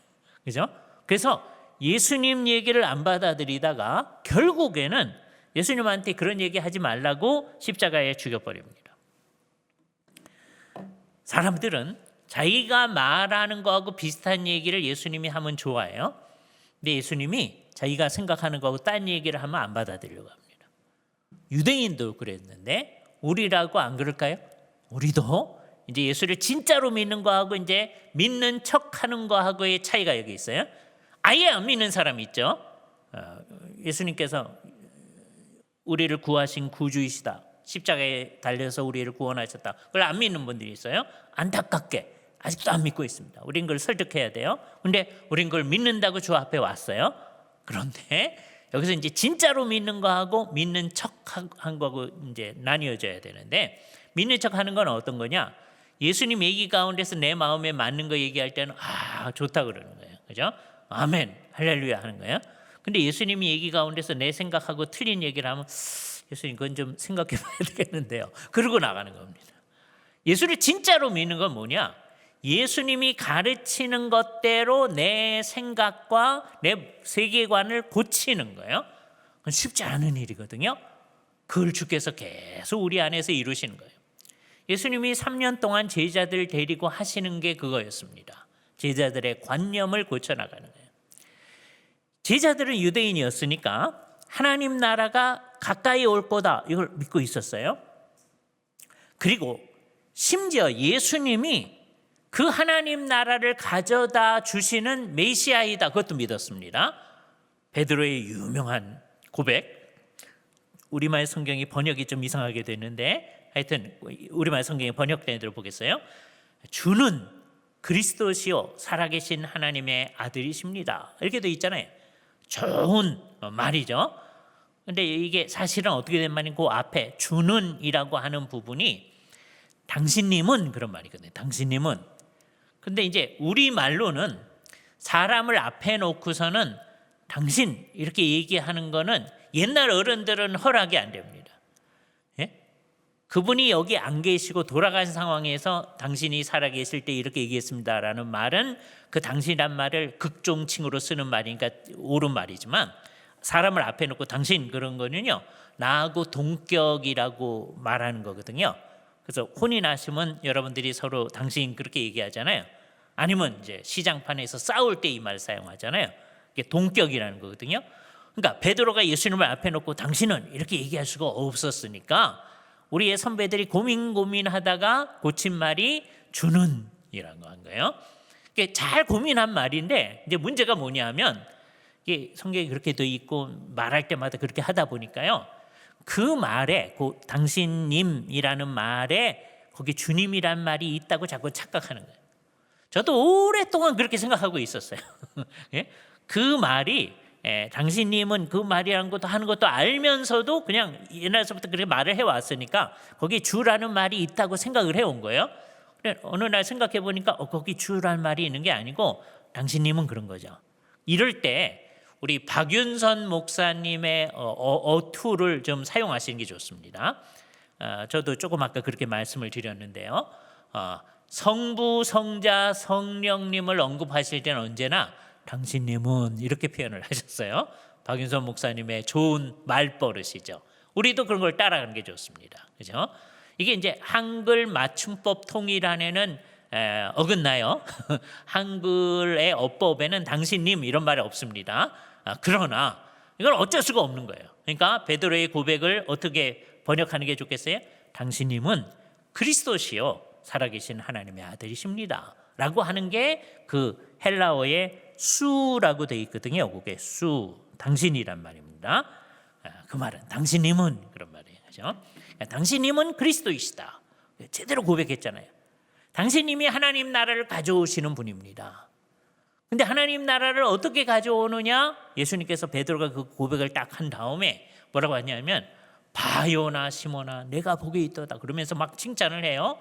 [SPEAKER 1] 그죠? 그래서 예수님 얘기를 안 받아들이다가 결국에는 예수님한테 그런 얘기 하지 말라고 십자가에 죽여버립니다. 사람들은 자기가 말하는 거하고 비슷한 얘기를 예수님이 하면 좋아해요. 근데 예수님이 자기가 생각하는 거하고 딴 얘기를 하면 안 받아들이려고 합니다. 유대인도 그랬는데 우리라고 안 그럴까요? 우리도 이제 예수를 진짜로 믿는 거하고 이제 믿는 척하는 거하고의 차이가 여기 있어요. 아예 안 믿는 사람이 있죠. 예수님께서 우리를 구하신 구주이시다, 십자가에 달려서 우리를 구원하셨다, 그걸 안 믿는 분들이 있어요. 안타깝게 아직도 안 믿고 있습니다. 우린 그걸 설득해야 돼요. 근데 우린 그걸 믿는다고 주 앞에 왔어요. 그런데 여기서 이제 진짜로 믿는 거하고 믿는 척한 거하고 이제 나뉘어져야 되는데, 믿는 척하는 건 어떤 거냐? 예수님 얘기 가운데서 내 마음에 맞는 거 얘기할 때는 좋다 그러는 거예요. 그죠? 아멘, 할렐루야 하는 거예요. 근데 예수님이 얘기 가운데서 내 생각하고 틀린 얘기를 하면 예수님 그건 좀 생각해 봐야 되겠는데요, 그러고 나가는 겁니다. 예수를 진짜로 믿는 건 뭐냐? 예수님이 가르치는 것대로 내 생각과 내 세계관을 고치는 거예요. 그건 쉽지 않은 일이거든요. 그걸 주께서 계속 우리 안에서 이루시는 거예요. 예수님이 3년 동안 제자들 데리고 하시는 게 그거였습니다. 제자들의 관념을 고쳐나가는 거예요. 제자들은 유대인이었으니까 하나님 나라가 가까이 올 거다, 이걸 믿고 있었어요. 그리고 심지어 예수님이 그 하나님 나라를 가져다 주시는 메시아이다, 그것도 믿었습니다. 베드로의 유명한 고백, 우리말 성경이 번역이 좀 이상하게 되는데 하여튼 우리말 성경에 번역된 대로 보겠어요. 주는 그리스도시요 살아계신 하나님의 아들이십니다. 이렇게 돼 있잖아요. 좋은 말이죠. 근데 이게 사실은 어떻게 된 말인 그 앞에 주는이라고 하는 부분이 당신님은 그런 말이거든요. 당신님은. 근데 이제 우리 말로는 사람을 앞에 놓고서는 당신 이렇게 얘기하는 거는 옛날 어른들은 허락이 안 됩니다. 예? 그분이 여기 안 계시고 돌아간 상황에서 당신이 살아계실 때 이렇게 얘기했습니다라는 말은 그 당신이란 말을 극종칭으로 쓰는 말이니까 옳은 말이지만 사람을 앞에 놓고 당신 그런 거는요 나하고 동격이라고 말하는 거거든요. 그래서 혼이 나시면 여러분들이 서로 당신 그렇게 얘기하잖아요. 아니면 이제 시장판에서 싸울 때 이 말 사용하잖아요. 이게 동격이라는 거거든요. 그러니까 베드로가 예수님을 앞에 놓고 당신은 이렇게 얘기할 수가 없었으니까 우리의 선배들이 고민하다가 고친 말이 주는이라고 한 거예요. 이게 잘 고민한 말인데 이제 문제가 뭐냐면 이게 성경에 그렇게 돼 있고 말할 때마다 그렇게 하다 보니까요. 그 말에 그 당신님이라는 말에 거기 주님이란 말이 있다고 자꾸 착각하는 거예요. 저도 오랫동안 그렇게 생각하고 있었어요. 예? 그 말이 당신님은 그 말이라는 것도 하는 것도 알면서도 그냥 옛날서부터 그렇게 말을 해왔으니까 거기 주라는 말이 있다고 생각을 해온 거예요. 근데 어느 날 생각해 보니까 거기 주라는 말이 있는 게 아니고 당신님은 그런 거죠. 이럴 때 우리 박윤선 목사님의 어투를 좀 사용하시는 게 좋습니다. 저도 조금 아까 그렇게 말씀을 드렸는데요. 성부, 성자, 성령님을 언급하실 때는 언제나 당신님은 이렇게 표현을 하셨어요. 박윤선 목사님의 좋은 말버릇이죠. 우리도 그런 걸 따라가는 게 좋습니다. 그죠? 이게 이제 한글 맞춤법 통일안에는 어긋나요. 한글의 어법에는 당신님 이런 말이 없습니다. 그러나 이건 어쩔 수가 없는 거예요. 그러니까 베드로의 고백을 어떻게 번역하는 게 좋겠어요? 당신님은 그리스도시요 살아계신 하나님의 아들이십니다 라고 하는 게 그 헬라어의 수라고 되어 있거든요. 그게 수, 당신이란 말입니다. 그 말은 당신님은 그런 말이에요. 그죠? 당신님은 그리스도이시다. 제대로 고백했잖아요. 당신님이 하나님 나라를 가져오시는 분입니다. 근데 하나님 나라를 어떻게 가져오느냐? 예수님께서 베드로가 그 고백을 딱 한 다음에 뭐라고 하냐면 바요나 시몬아 내가 복이 있도다 그러면서 막 칭찬을 해요.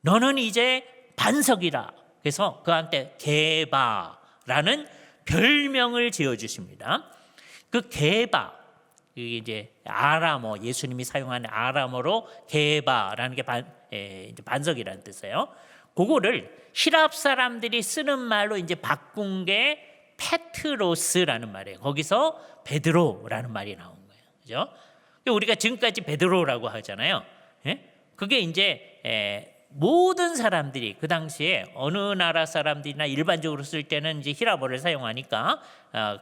[SPEAKER 1] 너는 이제 반석이라. 그래서 그한테 게바라는 별명을 지어주십니다. 그 게바 이게 이제 아람어 예수님이 사용하는 아람어로 게바라는 게 반석이라는 뜻이에요. 그거를 히랍 사람들이 쓰는 말로 이제 바꾼 게 페트로스라는 말이에요. 거기서 베드로라는 말이 나온 거예요. 그죠? 우리가 지금까지 베드로라고 하잖아요. 예? 그게 이제 모든 사람들이 그 당시에 어느 나라 사람들이나 일반적으로 쓸 때는 이제 히라보를 사용하니까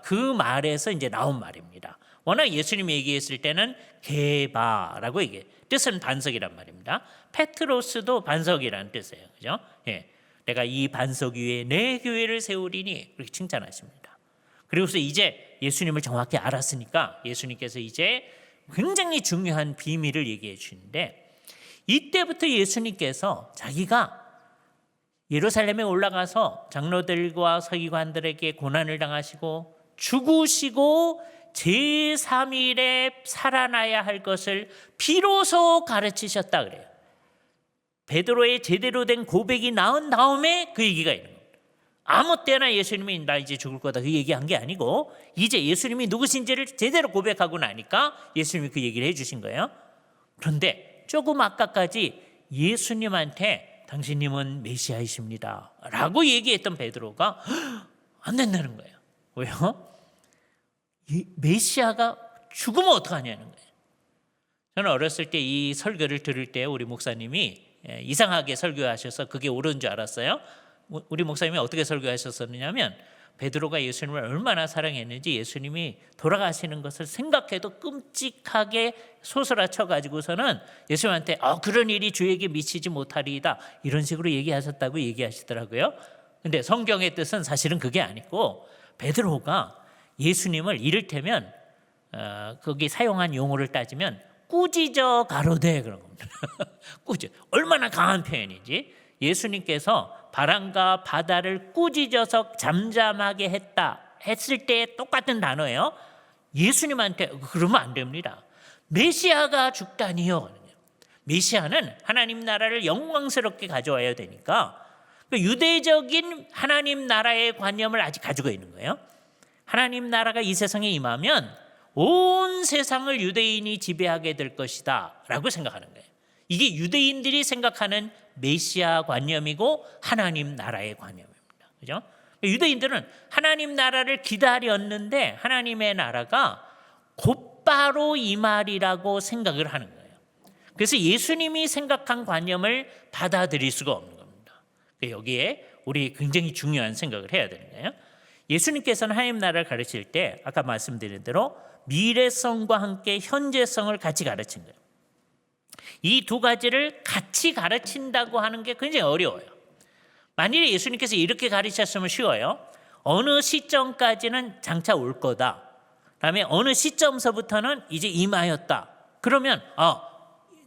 [SPEAKER 1] 그 말에서 이제 나온 말입니다. 워낙 예수님이 얘기했을 때는 게바라고 얘기해. 뜻은 반석이란 말입니다. 페트로스도 반석이라는 뜻이에요. 그죠? 예. 내가 이 반석 위에 내 교회를 세우리니 그렇게 칭찬하십니다. 그리고서 이제 예수님을 정확히 알았으니까 예수님께서 이제 굉장히 중요한 비밀을 얘기해 주시는데 이때부터 예수님께서 자기가 예루살렘에 올라가서 장로들과 서기관들에게 고난을 당하시고 죽으시고 제3일에 살아나야 할 것을 비로소 가르치셨다 그래요. 베드로의 제대로 된 고백이 나온 다음에 그 얘기가 있는 겁니다. 아무 때나 예수님이 나 이제 죽을 거다 그 얘기한 게 아니고 이제 예수님이 누구신지를 제대로 고백하고 나니까 예수님이 그 얘기를 해주신 거예요. 그런데 조금 아까까지 예수님한테 당신님은 메시아이십니다 라고 얘기했던 베드로가 안 된다는 거예요. 왜요? 이 메시아가 죽으면 어떡하냐는 거예요. 저는 어렸을 때 이 설교를 들을 때 우리 목사님이 이상하게 설교하셔서 그게 옳은 줄 알았어요. 우리 목사님이 어떻게 설교하셨었냐면 베드로가 예수님을 얼마나 사랑했는지 예수님이 돌아가시는 것을 생각해도 끔찍하게 소스라쳐 가지고서는 예수님한테 그런 일이 주에게 미치지 못하리이다 이런 식으로 얘기하셨다고 얘기하시더라고요. 근데 성경의 뜻은 사실은 그게 아니고 베드로가 예수님을 이를테면 거기 사용한 용어를 따지면 꾸짖어 가로되 그런 겁니다. 꾸짖 얼마나 강한 표현이지. 예수님께서 바람과 바다를 꾸짖어서 잠잠하게 했을 때 똑같은 단어예요. 예수님한테 그러면 안 됩니다. 메시아가 죽다니요. 메시아는 하나님 나라를 영광스럽게 가져와야 되니까 유대적인 하나님 나라의 관념을 아직 가지고 있는 거예요. 하나님 나라가 이 세상에 임하면 온 세상을 유대인이 지배하게 될 것이다 라고 생각하는 거예요. 이게 유대인들이 생각하는 메시아 관념이고 하나님 나라의 관념입니다. 그죠? 유대인들은 하나님 나라를 기다렸는데 하나님의 나라가 곧바로 임하리라고 생각을 하는 거예요. 그래서 예수님이 생각한 관념을 받아들일 수가 없는 겁니다. 여기에 우리 굉장히 중요한 생각을 해야 되는 거예요. 예수님께서는 하나님 나라를 가르칠 때 아까 말씀드린 대로 미래성과 함께 현재성을 같이 가르친 거예요. 이 두 가지를 같이 가르친다고 하는 게 굉장히 어려워요. 만일에 예수님께서 이렇게 가르쳤으면 쉬워요. 어느 시점까지는 장차 올 거다. 그다음에 어느 시점서부터는 이제 임하였다. 그러면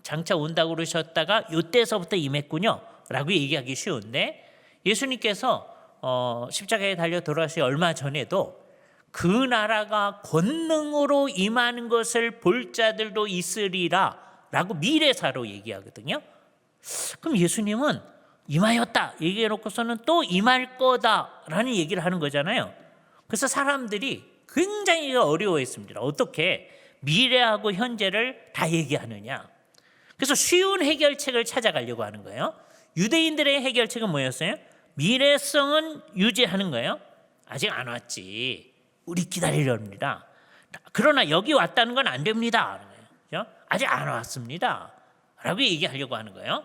[SPEAKER 1] 장차 온다고 그러셨다가 이때서부터 임했군요 라고 얘기하기 쉬운데 예수님께서 십자가에 달려 돌아가시 얼마 전에도 그 나라가 권능으로 임하는 것을 볼 자들도 있으리라 라고 미래사로 얘기하거든요. 그럼 예수님은 임하였다 얘기해놓고서는 또 임할 거다라는 얘기를 하는 거잖아요. 그래서 사람들이 굉장히 어려워했습니다. 어떻게 미래하고 현재를 다 얘기하느냐. 그래서 쉬운 해결책을 찾아가려고 하는 거예요. 유대인들의 해결책은 뭐였어요? 미래성은 유지하는 거예요. 아직 안 왔지. 우리 기다리렵니다. 그러나 여기 왔다는 건 안 됩니다. 그렇죠? 아직 안 왔습니다. 라고 얘기하려고 하는 거예요.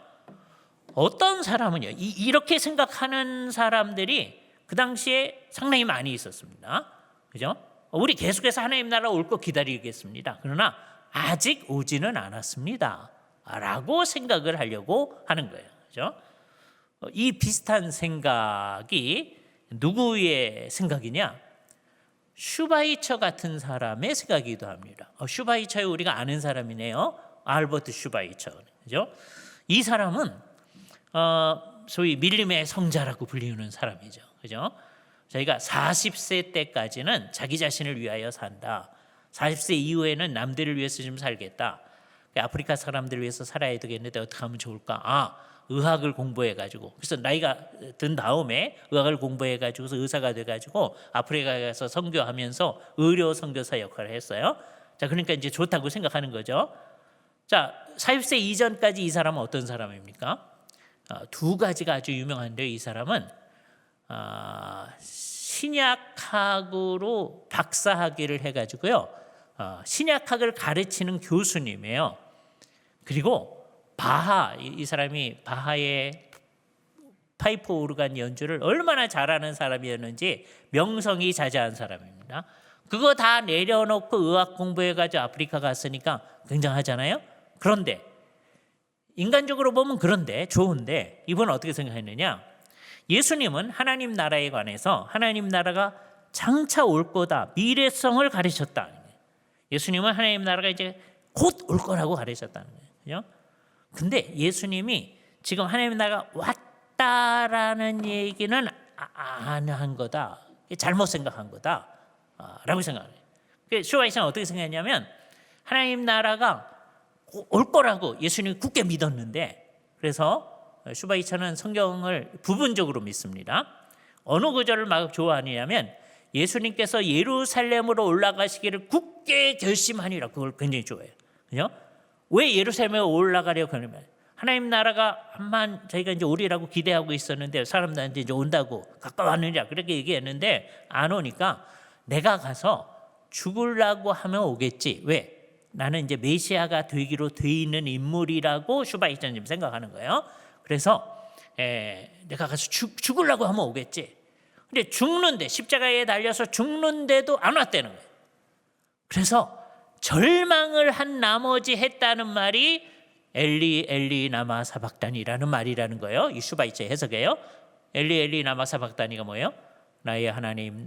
[SPEAKER 1] 어떤 사람은요, 이렇게 생각하는 사람들이 그 당시에 상당히 많이 있었습니다. 그죠? 우리 계속해서 하나님 나라 올 거 기다리겠습니다. 그러나 아직 오지는 않았습니다. 라고 생각을 하려고 하는 거예요. 그죠? 이 비슷한 생각이 누구의 생각이냐? 슈바이처 같은 사람의 생각이기도 합니다. 슈바이처에 우리가 아는 사람이네요. 알버트 슈바이처. 그죠? 이 사람은 소위 밀림의 성자라고 불리는 사람이죠. 그죠? 저희가 40세 때까지는 자기 자신을 위하여 산다. 40세 이후에는 남들을 위해서 좀 살겠다. 아프리카 사람들을 위해서 살아야 되겠는데 어떻게 하면 좋을까? 의학을 공부해가지고 그래서 나이가 든 다음에 의학을 공부해가지고서 의사가 돼가지고 아프리카에 가서 선교하면서 의료 선교사 역할을 했어요. 자, 그러니까 이제 좋다고 생각하는 거죠. 자, 40세 이전까지 이 사람은 어떤 사람입니까? 두 가지가 아주 유명한데요. 이 사람은 신약학으로 박사학위를 해가지고요. 신약학을 가르치는 교수님이에요. 그리고 이 사람이 바하의 파이프 오르간 연주를 얼마나 잘하는 사람이었는지 명성이 자자한 사람입니다. 그거 다 내려놓고 의학 공부해가지고 아프리카 갔으니까 굉장하잖아요. 그런데 인간적으로 보면 그런데 좋은데 이분은 어떻게 생각했느냐? 예수님은 하나님 나라에 관해서 하나님 나라가 장차 올 거다, 미래성을 가르쳤다. 예수님은 하나님 나라가 이제 곧 올 거라고 가르쳤다는 거예요. 근데 예수님이 지금 하나님 나라가 왔다라는 얘기는 안 한 거다. 잘못 생각한 거다. 라고 생각해요. 슈바이처는 어떻게 생각했냐면 하나님 나라가 올 거라고 예수님이 굳게 믿었는데 그래서 슈바이처는 성경을 부분적으로 믿습니다. 어느 구절을 막 좋아하느냐면 예수님께서 예루살렘으로 올라가시기를 굳게 결심하니라. 그걸 굉장히 좋아해요. 그죠? 왜 예루살렘에 올라가려고 하냐면 하나님 나라가 한만 저희가 이제 오리라고 기대하고 있었는데 사람들한테 이제 온다고 가까웠느냐 그렇게 얘기했는데 안 오니까 내가 가서 죽으려고 하면 오겠지. 왜? 나는 이제 메시아가 되기로 돼 있는 인물이라고 슈바이처는 생각하는 거예요. 그래서 내가 가서 죽으려고 하면 오겠지. 근데 죽는데 십자가에 달려서 죽는데도 안 왔다는 거예요. 그래서 절망을 한 나머지 했다는 말이 엘리 엘리 나마 사박단이라는 말이라는 거예요. 이 슈바이처 해석이에요. 엘리 엘리 나마 사박단이가 뭐예요? 나의 하나님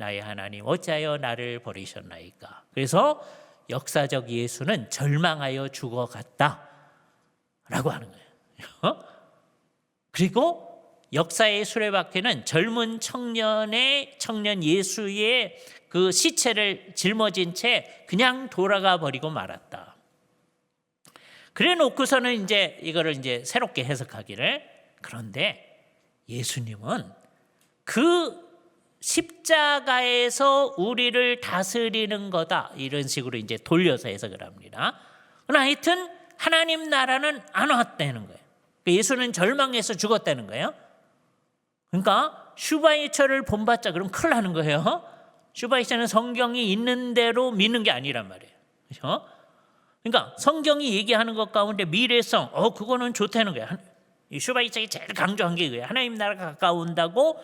[SPEAKER 1] 어찌하여 나를 버리셨나이까. 그래서 역사적 예수는 절망하여 죽어갔다라고 하는 거예요. 그리고 역사의 수레바퀴는 젊은 청년 예수의 그 시체를 짊어진 채 그냥 돌아가 버리고 말았다. 그래 놓고서는 이제 이거를 이제 새롭게 해석하기를, 그런데 예수님은 그 십자가에서 우리를 다스리는 거다, 이런 식으로 이제 돌려서 해석을 합니다. 그러나 하여튼 하나님 나라는 안 왔다는 거예요. 예수는 절망해서 죽었다는 거예요. 그러니까 슈바이처를 본받자 그럼 큰일 나는 거예요. 슈바이처는 성경이 있는 대로 믿는 게 아니란 말이에요. 그렇죠? 그러니까 성경이 얘기하는 것 가운데 미래성, 그거는 좋다는 거예요. 슈바이처가 제일 강조한 게 이거예요. 하나님 나라가 가까운다고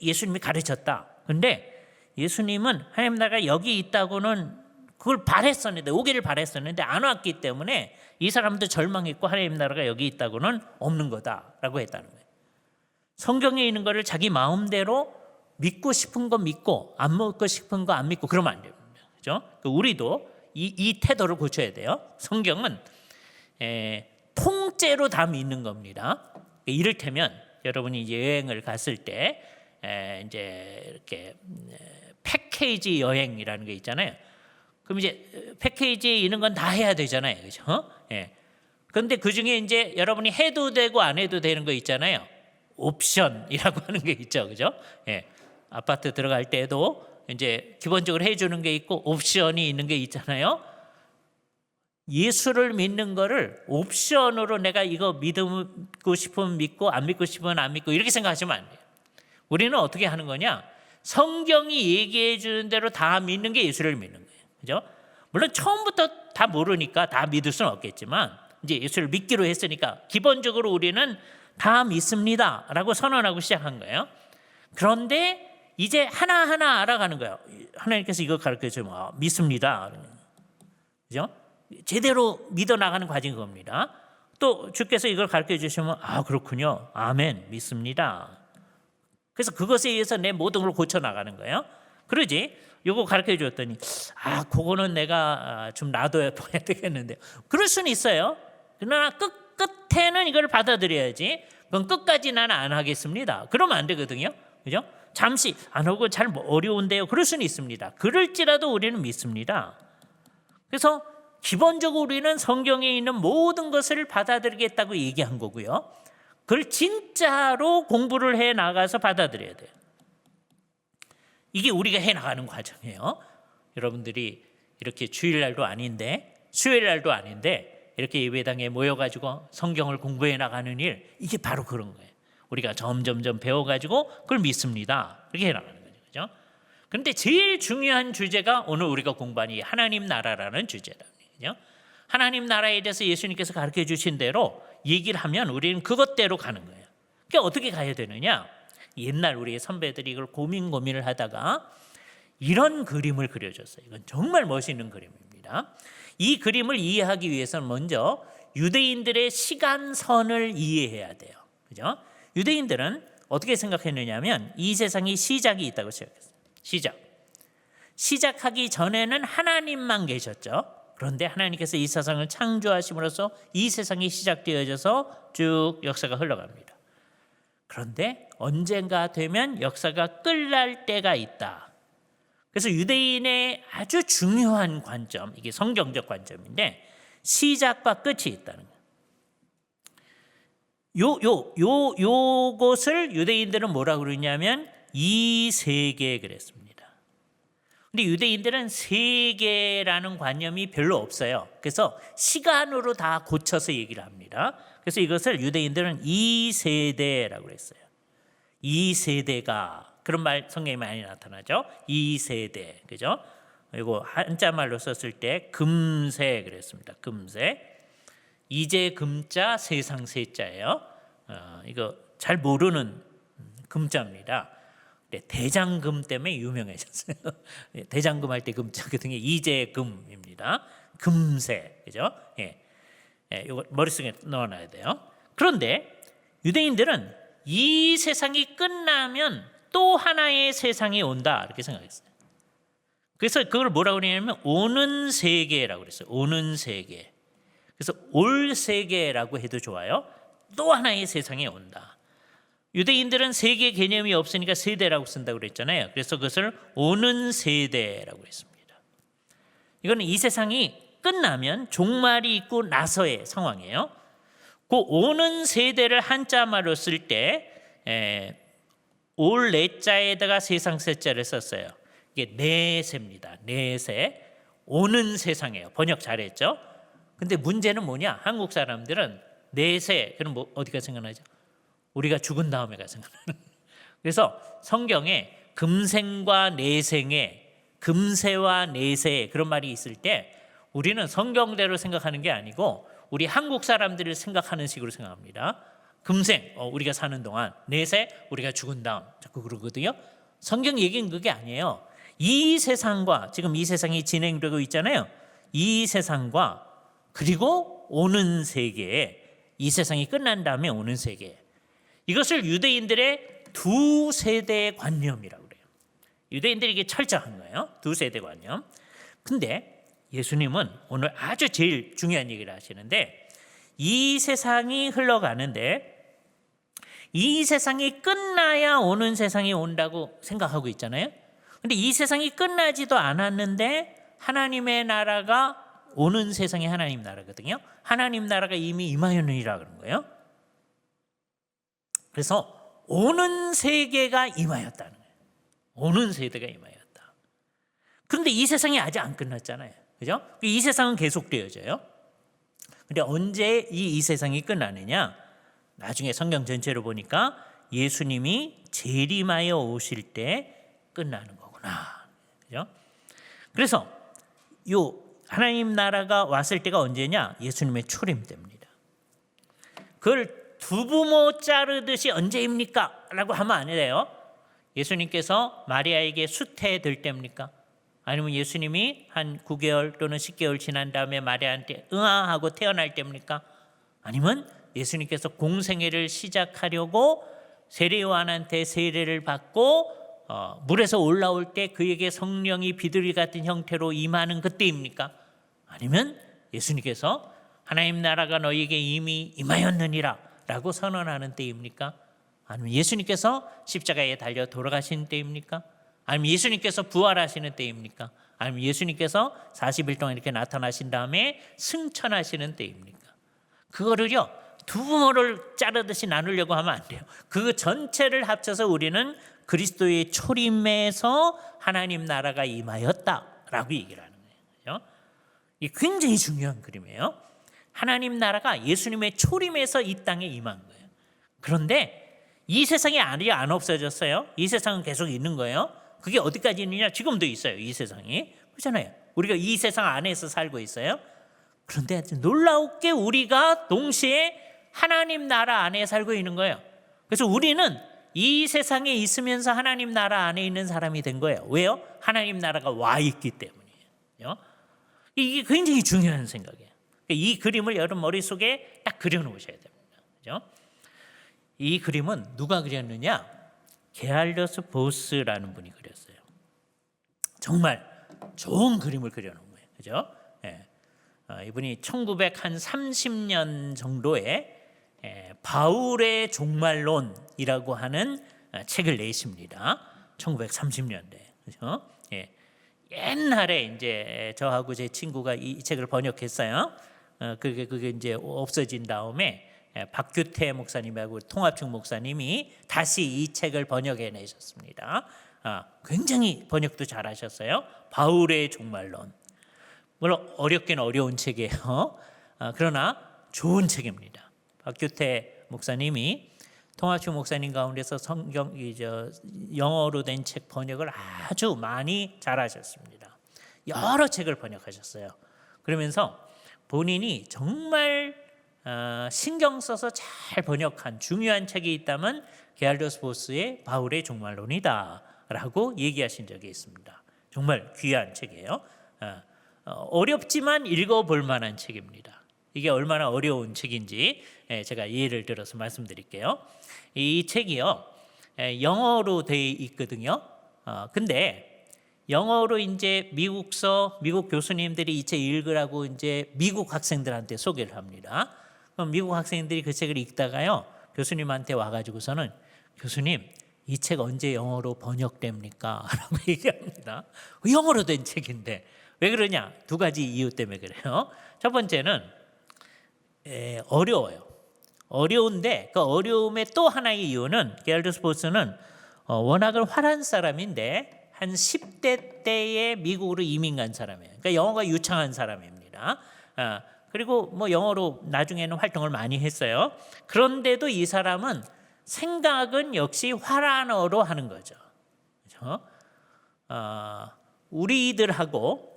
[SPEAKER 1] 예수님이 가르쳤다. 근데 예수님은 하나님 나라가 여기 있다고는 그걸 바랬었는데, 오기를 바랬었는데 안 왔기 때문에 이 사람도 절망했고 하나님 나라가 여기 있다고는 없는 거다라고 했다는 거예요. 성경에 있는 거를 자기 마음대로 믿고 싶은 거 믿고 안 믿고 싶은 거 안 믿고 그러면 안 됩니다. 그죠? 우리도 이 태도를 고쳐야 돼요. 성경은 통째로 다 믿는 겁니다. 이를테면 여러분이 이제 여행을 갔을 때 이제 이렇게 패키지 여행이라는 게 있잖아요. 그럼 이제 패키지에 있는 건 다 해야 되잖아요. 그죠? 그런데 그 중에 이제 여러분이 해도 되고 안 해도 되는 거 있잖아요. 옵션이라고 하는 게 있죠. 그죠? 아파트 들어갈 때도 이제 기본적으로 해주는 게 있고 옵션이 있는 게 있잖아요. 예수를 믿는 거를 옵션으로 내가 이거 믿고 싶으면 믿고 안 믿고 싶으면 안 믿고 이렇게 생각하시면 안 돼요. 우리는 어떻게 하는 거냐? 성경이 얘기해 주는 대로 다 믿는 게 예수를 믿는 거예요. 그죠? 물론 처음부터 다 모르니까 다 믿을 수는 없겠지만 이제 예수를 믿기로 했으니까 기본적으로 우리는 다 믿습니다라고 선언하고 시작한 거예요. 그런데 이제 하나하나 알아가는 거예요. 하나님께서 이거 가르쳐 주면 믿습니다. 그죠? 제대로 믿어 나가는 과정이 겁니다. 또 주께서 이걸 가르쳐 주시면 그렇군요. 아멘, 믿습니다. 그래서 그것에 의해서 내 모든 걸 고쳐 나가는 거예요. 그러지? 요거 가르쳐 줬더니 그거는 내가 좀 놔둬야 되겠는데, 그럴 수는 있어요. 그러나 끝에는 이걸 받아들여야지. 그건 끝까지 나는 안 하겠습니다. 그러면 안 되거든요. 그죠? 잠시 안 하고 잘 어려운데요. 그럴 수는 있습니다. 그럴지라도 우리는 믿습니다. 그래서 기본적으로 우리는 성경에 있는 모든 것을 받아들이겠다고 얘기한 거고요. 그걸 진짜로 공부를 해 나가서 받아들여야 돼요. 이게 우리가 해 나가는 과정이에요. 여러분들이 이렇게 주일날도 아닌데 수요일날도 아닌데 이렇게 예배당에 모여가지고 성경을 공부해 나가는 일, 이게 바로 그런 거예요. 우리가 점점점 배워가지고 그걸 믿습니다. 이렇게 해 나가는 거죠. 그죠? 그런데 제일 중요한 주제가 오늘 우리가 공부한 이 하나님 나라라는 주제다. 그죠? 하나님 나라에 대해서 예수님께서 가르쳐 주신 대로 얘기를 하면 우리는 그것대로 가는 거예요. 그러니까 어떻게 가야 되느냐? 옛날 우리의 선배들이 이걸 고민을 하다가 이런 그림을 그려줬어요. 이건 정말 멋있는 그림입니다. 이 그림을 이해하기 위해서는 먼저 유대인들의 시간선을 이해해야 돼요. 그죠? 유대인들은 어떻게 생각했느냐면 이 세상이 시작이 있다고 생각했어요. 시작하기 전에는 하나님만 계셨죠. 그런데 하나님께서 이 세상을 창조하심으로써 이 세상이 시작되어져서 쭉 역사가 흘러갑니다. 그런데 언젠가 되면 역사가 끝날 때가 있다. 그래서 유대인의 아주 중요한 관점, 이게 성경적 관점인데 시작과 끝이 있다는 거예요. 요것을 유대인들은 뭐라고 그러냐면 이 세계 그랬습니다. 근데 유대인들은 세계라는 관념이 별로 없어요. 그래서 시간으로 다 고쳐서 얘기를 합니다. 그래서 이것을 유대인들은 이 세대라고 했어요. 이 세대가, 그런 말 성경에 많이 나타나죠. 이 세대, 그죠? 이거 한자말로 썼을 때 금세 그랬습니다. 금세. 이제 금자 세상 세자예요. 이거 잘 모르는 금자입니다. 대장금 때문에 유명해졌어요. 대장금 할 때 금자 같은 게 이재금입니다. 금세, 그죠? 이거 머릿속에 넣어놔야 돼요. 그런데 유대인들은 이 세상이 끝나면 또 하나의 세상이 온다 이렇게 생각했어요. 그래서 그걸 뭐라고 그러냐면 오는 세계라고 그랬어요. 오는 세계. 그래서 올 세계라고 해도 좋아요. 또 하나의 세상에 온다. 유대인들은 세계 개념이 없으니까 세대라고 쓴다고 그랬잖아요. 그래서 그것을 오는 세대라고 했습니다. 이거는 이 세상이 끝나면 종말이 있고 나서의 상황이에요. 그 오는 세대를 한자말로 쓸 때 올 내자에다가 세상 세자를 썼어요. 이게 내세입니다. 내세. 오는 세상이에요. 번역 잘했죠? 근데 문제는 뭐냐? 한국 사람들은 내세, 그럼 뭐 어디가 생각나죠? 우리가 죽은 다음에가 생각나는. 그래서 성경에 금생과 내생에 금세와 내세 그런 말이 있을 때 우리는 성경대로 생각하는 게 아니고 우리 한국 사람들을 생각하는 식으로 생각합니다. 금생, 우리가 사는 동안, 내세, 우리가 죽은 다음, 자꾸 그러거든요. 성경 얘기는 그게 아니에요. 이 세상과 지금 이 세상이 진행되고 있잖아요. 이 세상과 그리고 오는 세계, 이 세상이 끝난 다음에 오는 세계, 이것을 유대인들의 두 세대의 관념이라고 그래요. 유대인들이 이게 철저한 거예요. 두 세대 관념. 근데 예수님은 오늘 아주 제일 중요한 얘기를 하시는데 이 세상이 흘러가는데 이 세상이 끝나야 오는 세상이 온다고 생각하고 있잖아요. 근데 이 세상이 끝나지도 않았는데 하나님의 나라가 오는 세상이 하나님 나라거든요. 하나님 나라가 이미 임하였느니라 그런 거예요. 그래서 오는 세계가 임하였다는 거예요. 오는 세대가 임하였다. 그런데 이 세상이 아직 안 끝났잖아요. 그죠? 이 세상은 계속되어져요. 근데 언제 이 세상이 끝나느냐? 나중에 성경 전체로 보니까 예수님이 재림하여 오실 때 끝나는 거구나. 그죠? 그래서 요 하나님 나라가 왔을 때가 언제냐? 예수님의 초림 때입니다. 그걸 두부모 자르듯이 언제입니까? 라고 하면 안 돼요. 예수님께서 마리아에게 수태될 때입니까? 아니면 예수님이 한 9개월 또는 10개월 지난 다음에 마리아한테 응아하고 태어날 때입니까? 아니면 예수님께서 공생애를 시작하려고 세례요한한테 세례를 받고 물에서 올라올 때 그에게 성령이 비둘기 같은 형태로 임하는 그때입니까? 아니면 예수님께서 하나님 나라가 너희에게 이미 임하였느니라 라고 선언하는 때입니까? 아니면 예수님께서 십자가에 달려 돌아가신 때입니까? 아니면 예수님께서 부활하시는 때입니까? 아니면 예수님께서 40일 동안 이렇게 나타나신 다음에 승천하시는 때입니까? 그거를요 두부모를 자르듯이 나누려고 하면 안 돼요. 그 전체를 합쳐서 우리는 그리스도의 초림에서 하나님 나라가 임하였다라고 얘기를 하는 거예요. 이게 굉장히 중요한 그림이에요. 하나님 나라가 예수님의 초림에서 이 땅에 임한 거예요. 그런데 이 세상이 아직 안 없어졌어요. 이 세상은 계속 있는 거예요. 그게 어디까지 있느냐? 지금도 있어요. 이 세상이. 그렇잖아요. 우리가 이 세상 안에서 살고 있어요. 그런데 놀라웠게 우리가 동시에 하나님 나라 안에 살고 있는 거예요. 그래서 우리는 이 세상에 있으면서 하나님 나라 안에 있는 사람이 된 거예요. 왜요? 하나님 나라가 와 있기 때문이에요. 이게 굉장히 중요한 생각이에요. 이 그림을 여러분 머릿속에 딱 그려놓으셔야 됩니다. 그죠? 이 그림은 누가 그렸느냐? 게알더스 보스라는 분이 그렸어요. 정말 좋은 그림을 그려놓은 거예요. 그죠? 예. 이분이 1930년 정도에 바울의 종말론이라고 하는 책을 내십니다. 1930년대. 그죠? 예. 옛날에 이제 저하고 제 친구가 이 책을 번역했어요. 그게 이제 없어진 다음에 박규태 목사님하고 통합측 목사님이 다시 이 책을 번역해 내셨습니다. 굉장히 번역도 잘하셨어요. 바울의 종말론. 물론 어렵긴 어려운 책이에요. 그러나 좋은 책입니다. 박규태 목사님이 통합측 목사님 가운데서 성경 영어로 된 책 번역을 아주 많이 잘하셨습니다. 여러 책을 번역하셨어요. 그러면서 본인이 정말 신경 써서 잘 번역한 중요한 책이 있다면 게알더스 보스의 바울의 종말론이다라고 얘기하신 적이 있습니다. 정말 귀한 책이에요. 어렵지만 읽어볼 만한 책입니다. 이게 얼마나 어려운 책인지 제가 예를 들어서 말씀드릴게요. 이 책이요 영어로 되어 있거든요. 근데 영어로 이제 미국서 미국 교수님들이 이 책 읽으라고 이제 미국 학생들한테 소개를 합니다. 그럼 미국 학생들이 그 책을 읽다가요, 교수님한테 와가지고서는 교수님, 이 책 언제 영어로 번역됩니까? 라고 얘기합니다. 영어로 된 책인데 왜 그러냐? 두 가지 이유 때문에 그래요. 첫 번째는 어려워요. 어려운데 그 어려움의 또 하나의 이유는 게럴드 스포츠는 워낙은 화려한 사람인데 한 10대 때에 미국으로 이민 간 사람이에요. 그러니까 영어가 유창한 사람입니다. 그리고 뭐 영어로 나중에는 활동을 많이 했어요. 그런데도 이 사람은 생각은 역시 화란어로 하는 거죠. 그렇죠? 우리들하고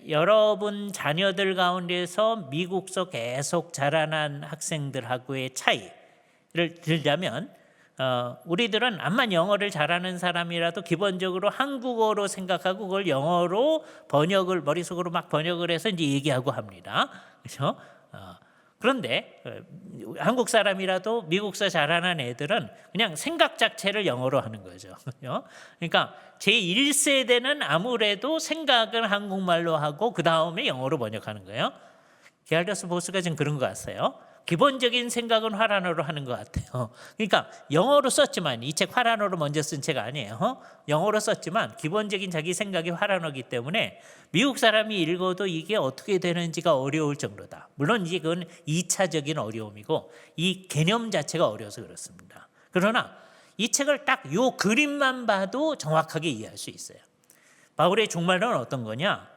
[SPEAKER 1] 여러분 자녀들 가운데서 미국서 계속 자라난 학생들하고의 차이를 들자면, 우리들은 암만 영어를 잘하는 사람이라도 기본적으로 한국어로 생각하고 그걸 영어로 번역을 머릿속으로 막 번역을 해서 이제 얘기하고 합니다. 그렇죠? 그런데 한국 사람이라도 미국서 잘하는 애들은 그냥 생각 자체를 영어로 하는 거죠. 그러니까 제1세대는 아무래도 생각을 한국말로 하고 그 다음에 영어로 번역하는 거예요. 게럴드 스포츠가 지금 그런 것 같아요. 기본적인 생각은 화란어로 하는 것 같아요. 그러니까 영어로 썼지만, 이 책 화란어로 먼저 쓴 책 아니에요. 영어로 썼지만 기본적인 자기 생각이 화란어기 때문에 미국 사람이 읽어도 이게 어떻게 되는지가 어려울 정도다. 물론 이제 그건 2차적인 어려움이고 이 개념 자체가 어려워서 그렇습니다. 그러나 이 책을 딱 요 그림만 봐도 정확하게 이해할 수 있어요. 바울의 종말론은 어떤 거냐?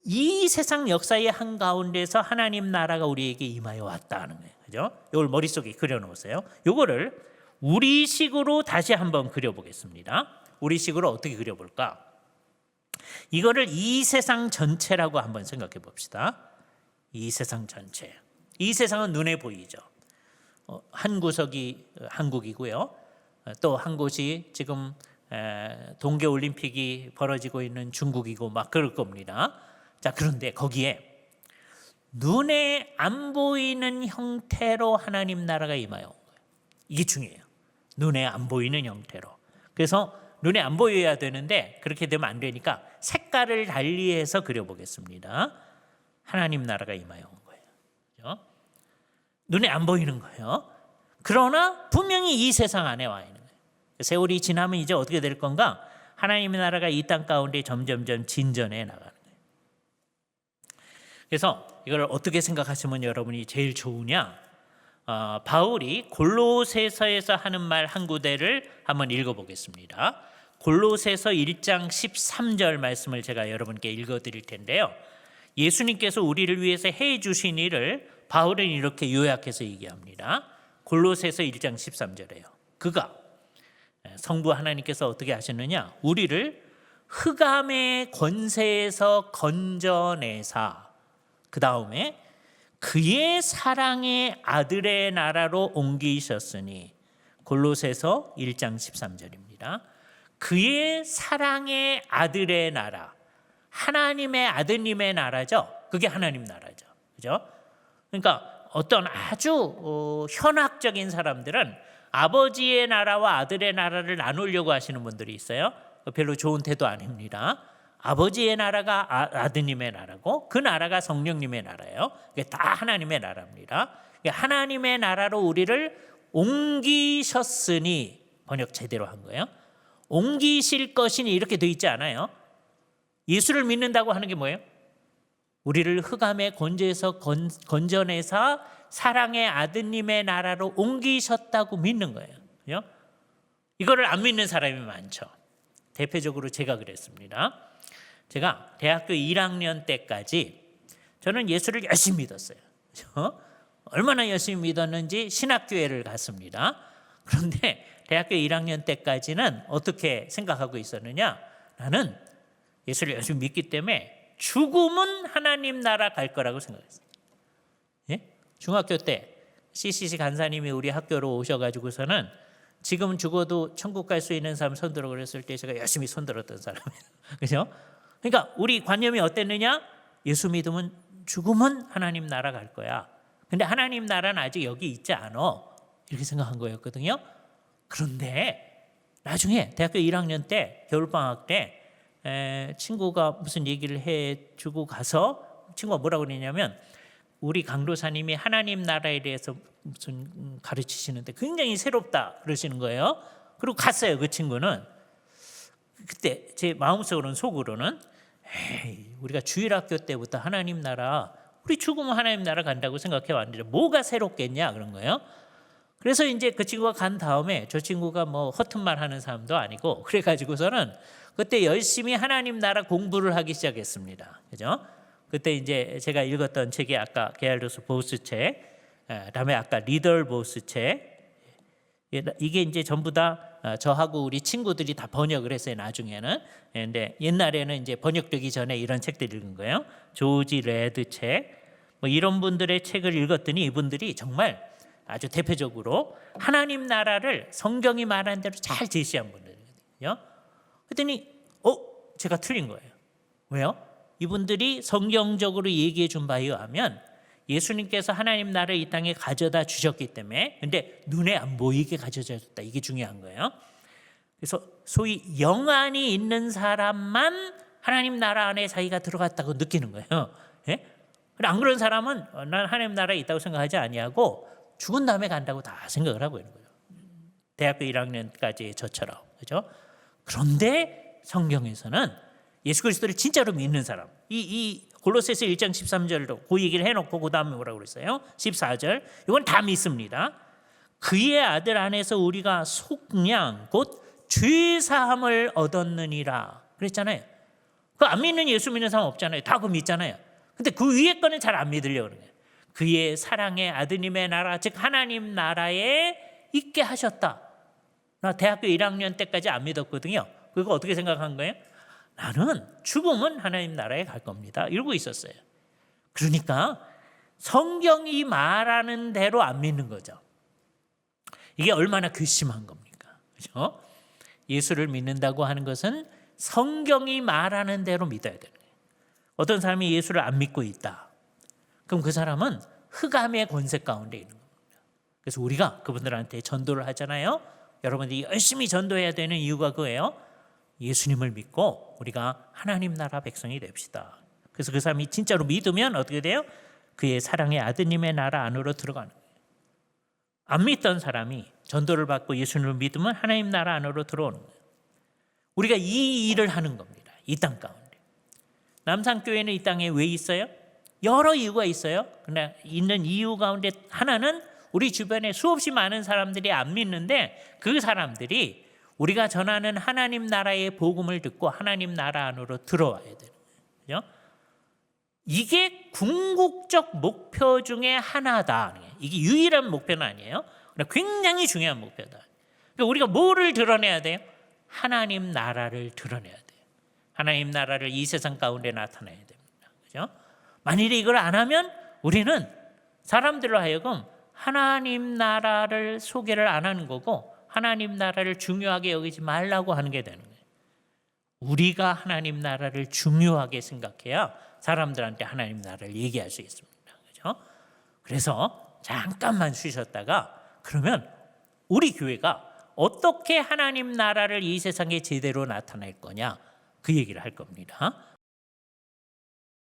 [SPEAKER 1] 이 세상 역사의 한가운데서 하나님 나라가 우리에게 임하여 왔다는 거예요. 그죠? 이걸 머릿속에 그려놓으세요. 이거를 우리식으로 다시 한번 그려보겠습니다. 우리식으로 어떻게 그려볼까? 이거를 이 세상 전체라고 한번 생각해 봅시다. 이 세상 전체. 이 세상은 눈에 보이죠. 한 구석이 한국이고요. 또 한 곳이 지금 동계올림픽이 벌어지고 있는 중국이고 막 그럴 겁니다. 자, 그런데 거기에 눈에 안 보이는 형태로 하나님 나라가 임하여 온 거예요. 이게 중요해요. 눈에 안 보이는 형태로. 그래서 눈에 안 보여야 되는데 그렇게 되면 안 되니까 색깔을 달리해서 그려보겠습니다. 하나님 나라가 임하여 온 거예요. 그렇죠? 눈에 안 보이는 거예요. 그러나 분명히 이 세상 안에 와 있는 거예요. 세월이 지나면 이제 어떻게 될 건가? 하나님의 나라가 이 땅 가운데 점점점 진전해 나가는 거예요. 그래서 이걸 어떻게 생각하시면 여러분이 제일 좋으냐? 바울이 골로새서에서 하는 말 한 구절을 한번 읽어보겠습니다. 골로새서 1장 13절 말씀을 제가 여러분께 읽어드릴 텐데요. 예수님께서 우리를 위해서 해주신 일을 바울은 이렇게 요약해서 얘기합니다. 골로새서 1장 13절에요. 그가 성부 하나님께서 어떻게 하셨느냐? 우리를 흑암의 권세에서 건져내사, 그 다음에 그의 사랑의 아들의 나라로 옮기셨으니, 골로새서 1장 13절입니다. 그의 사랑의 아들의 나라, 하나님의 아드님의 나라죠. 그게 하나님 나라죠. 그죠? 그러니까 어떤 아주 현학적인 사람들은 아버지의 나라와 아들의 나라를 나누려고 하시는 분들이 있어요. 별로 좋은 태도 아닙니다. 아버지의 나라가 아드님의 나라고 그 나라가 성령님의 나라예요. 그게 다 하나님의 나라입니다. 하나님의 나라로 우리를 옮기셨으니, 번역 제대로 한 거예요. 옮기실 것이니 이렇게 돼 있지 않아요. 예수를 믿는다고 하는 게 뭐예요? 우리를 흑암의 권세에서 건져내사 사랑의 아드님의 나라로 옮기셨다고 믿는 거예요. 그죠? 이거를 안 믿는 사람이 많죠. 대표적으로 제가 그랬습니다. 제가 대학교 1학년 때까지 저는 예수를 열심히 믿었어요. 그렇죠? 얼마나 열심히 믿었는지 신학교회를 갔습니다. 그런데 대학교 1학년 때까지는 어떻게 생각하고 있었느냐? 나는 예수를 열심히 믿기 때문에 죽음은 하나님 나라 갈 거라고 생각했어요. 예? 중학교 때 CCC 간사님이 우리 학교로 오셔가지고서는 지금 죽어도 천국 갈 수 있는 사람 손들어 그랬을 때 제가 열심히 손들었던 사람이에요. 그죠? 그러니까 우리 관념이 어땠느냐? 예수 믿으면 죽으면 하나님 나라 갈 거야. 근데 하나님 나라는 아직 여기 있지 않아. 이렇게 생각한 거였거든요. 그런데 나중에 대학교 1학년 때 겨울방학 때 친구가 무슨 얘기를 해주고 가서 친구가 뭐라고 그러냐면 우리 강도사님이 하나님 나라에 대해서 무슨 가르치시는데 굉장히 새롭다 그러시는 거예요. 그리고 갔어요. 그 친구는. 그때 제 마음속으로는 속으로는 우리가 주일학교 때부터 하나님 나라 우리 죽으면 하나님 나라 간다고 생각해 왔는데 뭐가 새롭겠냐 그런 거예요. 그래서 이제 그 친구가 간 다음에 저 친구가 뭐 허튼 말 하는 사람도 아니고 그래가지고서는 그때 열심히 하나님 나라 공부를 하기 시작했습니다. 그죠? 그때 이제 제가 읽었던 책이 아까 게알도스 보스 책, 그다음에 아까 리더 보스 책, 이게 이제 전부 다 저하고 우리 친구들이 다 번역을 했어요. 나중에는. 근데 옛날에는 이제 번역되기 전에 이런 책들 읽은 거예요. 조지 레드 책, 뭐 이런 분들의 책을 읽었더니 이분들이 정말 아주 대표적으로 하나님 나라를 성경이 말하는 대로 잘 제시한 분들이거든요. 그랬더니 제가 틀린 거예요. 왜요? 이분들이 성경적으로 얘기해 준 바에 의하면 예수님께서 하나님 나라를 이 땅에 가져다 주셨기 때문에 근데 눈에 안 보이게 가져다 줬다. 이게 중요한 거예요. 그래서 소위 영안이 있는 사람만 하나님 나라 안에 자기가 들어갔다고 느끼는 거예요. 예? 안 그런 사람은 난 하나님 나라에 있다고 생각하지 아니하고 죽은 다음에 간다고 다 생각을 하고 있는 거예요. 대학교 1학년까지 저처럼. 그죠? 그런데 성경에서는 예수 그리스도를 진짜로 믿는 사람, 이 골로새서 1장 13절도 그 얘기를 해놓고 그 다음에 뭐라고 그랬어요? 14절 이건 다 믿습니다. 그의 아들 안에서 우리가 속량 곧 죄사함을 얻었느니라 그랬잖아요. 그 안 믿는 예수 믿는 사람 없잖아요. 다 그거 믿잖아요. 근데 그 위에 거는 잘 안 믿으려고 그러는 거예요. 그의 사랑의 아드님의 나라 즉 하나님 나라에 있게 하셨다. 나 대학교 1학년 때까지 안 믿었거든요. 그거 어떻게 생각한 거예요? 나는 죽으면 하나님 나라에 갈 겁니다. 이러고 있었어요. 그러니까 성경이 말하는 대로 안 믿는 거죠. 이게 얼마나 괘씸한 겁니까? 그렇죠? 예수를 믿는다고 하는 것은 성경이 말하는 대로 믿어야 되는 거예요. 어떤 사람이 예수를 안 믿고 있다. 그럼 그 사람은 흑암의 권세 가운데 있는 겁니다. 그래서 우리가 그분들한테 전도를 하잖아요. 여러분들이 열심히 전도해야 되는 이유가 그거예요. 예수님을 믿고 우리가 하나님 나라 백성이 됩시다. 그래서 그 사람이 진짜로 믿으면 어떻게 돼요? 그의 사랑의 아드님의 나라 안으로 들어가는 거예요. 안 믿던 사람이 전도를 받고 예수님을 믿으면 하나님 나라 안으로 들어오는 거예요. 우리가 이 일을 하는 겁니다. 이 땅 가운데. 남산교회는 이 땅에 왜 있어요? 여러 이유가 있어요. 그러나 있는 이유 가운데 하나는 우리 주변에 수없이 많은 사람들이 안 믿는데 그 사람들이 우리가 전하는 하나님 나라의 복음을 듣고 하나님 나라 안으로 들어와야 되는 거예요. 이게 궁극적 목표 중에 하나다. 이게 유일한 목표는 아니에요. 그러나 굉장히 중요한 목표다. 그러니까 우리가 뭐를 드러내야 돼요? 하나님 나라를 드러내야 돼요. 하나님 나라를 이 세상 가운데 나타내야 됩니다. 그죠? 만일에 이걸 안 하면 우리는 사람들로 하여금 하나님 나라를 소개를 안 하는 거고 하나님 나라를 중요하게 여기지 말라고 하는 게 되는 거예요. 우리가 하나님 나라를 중요하게 생각해야 사람들한테 하나님 나라를 얘기할 수 있습니다. 그렇죠? 그래서 잠깐만 쉬셨다가 그러면 우리 교회가 어떻게 하나님 나라를 이 세상에 제대로 나타낼 거냐 그 얘기를 할 겁니다.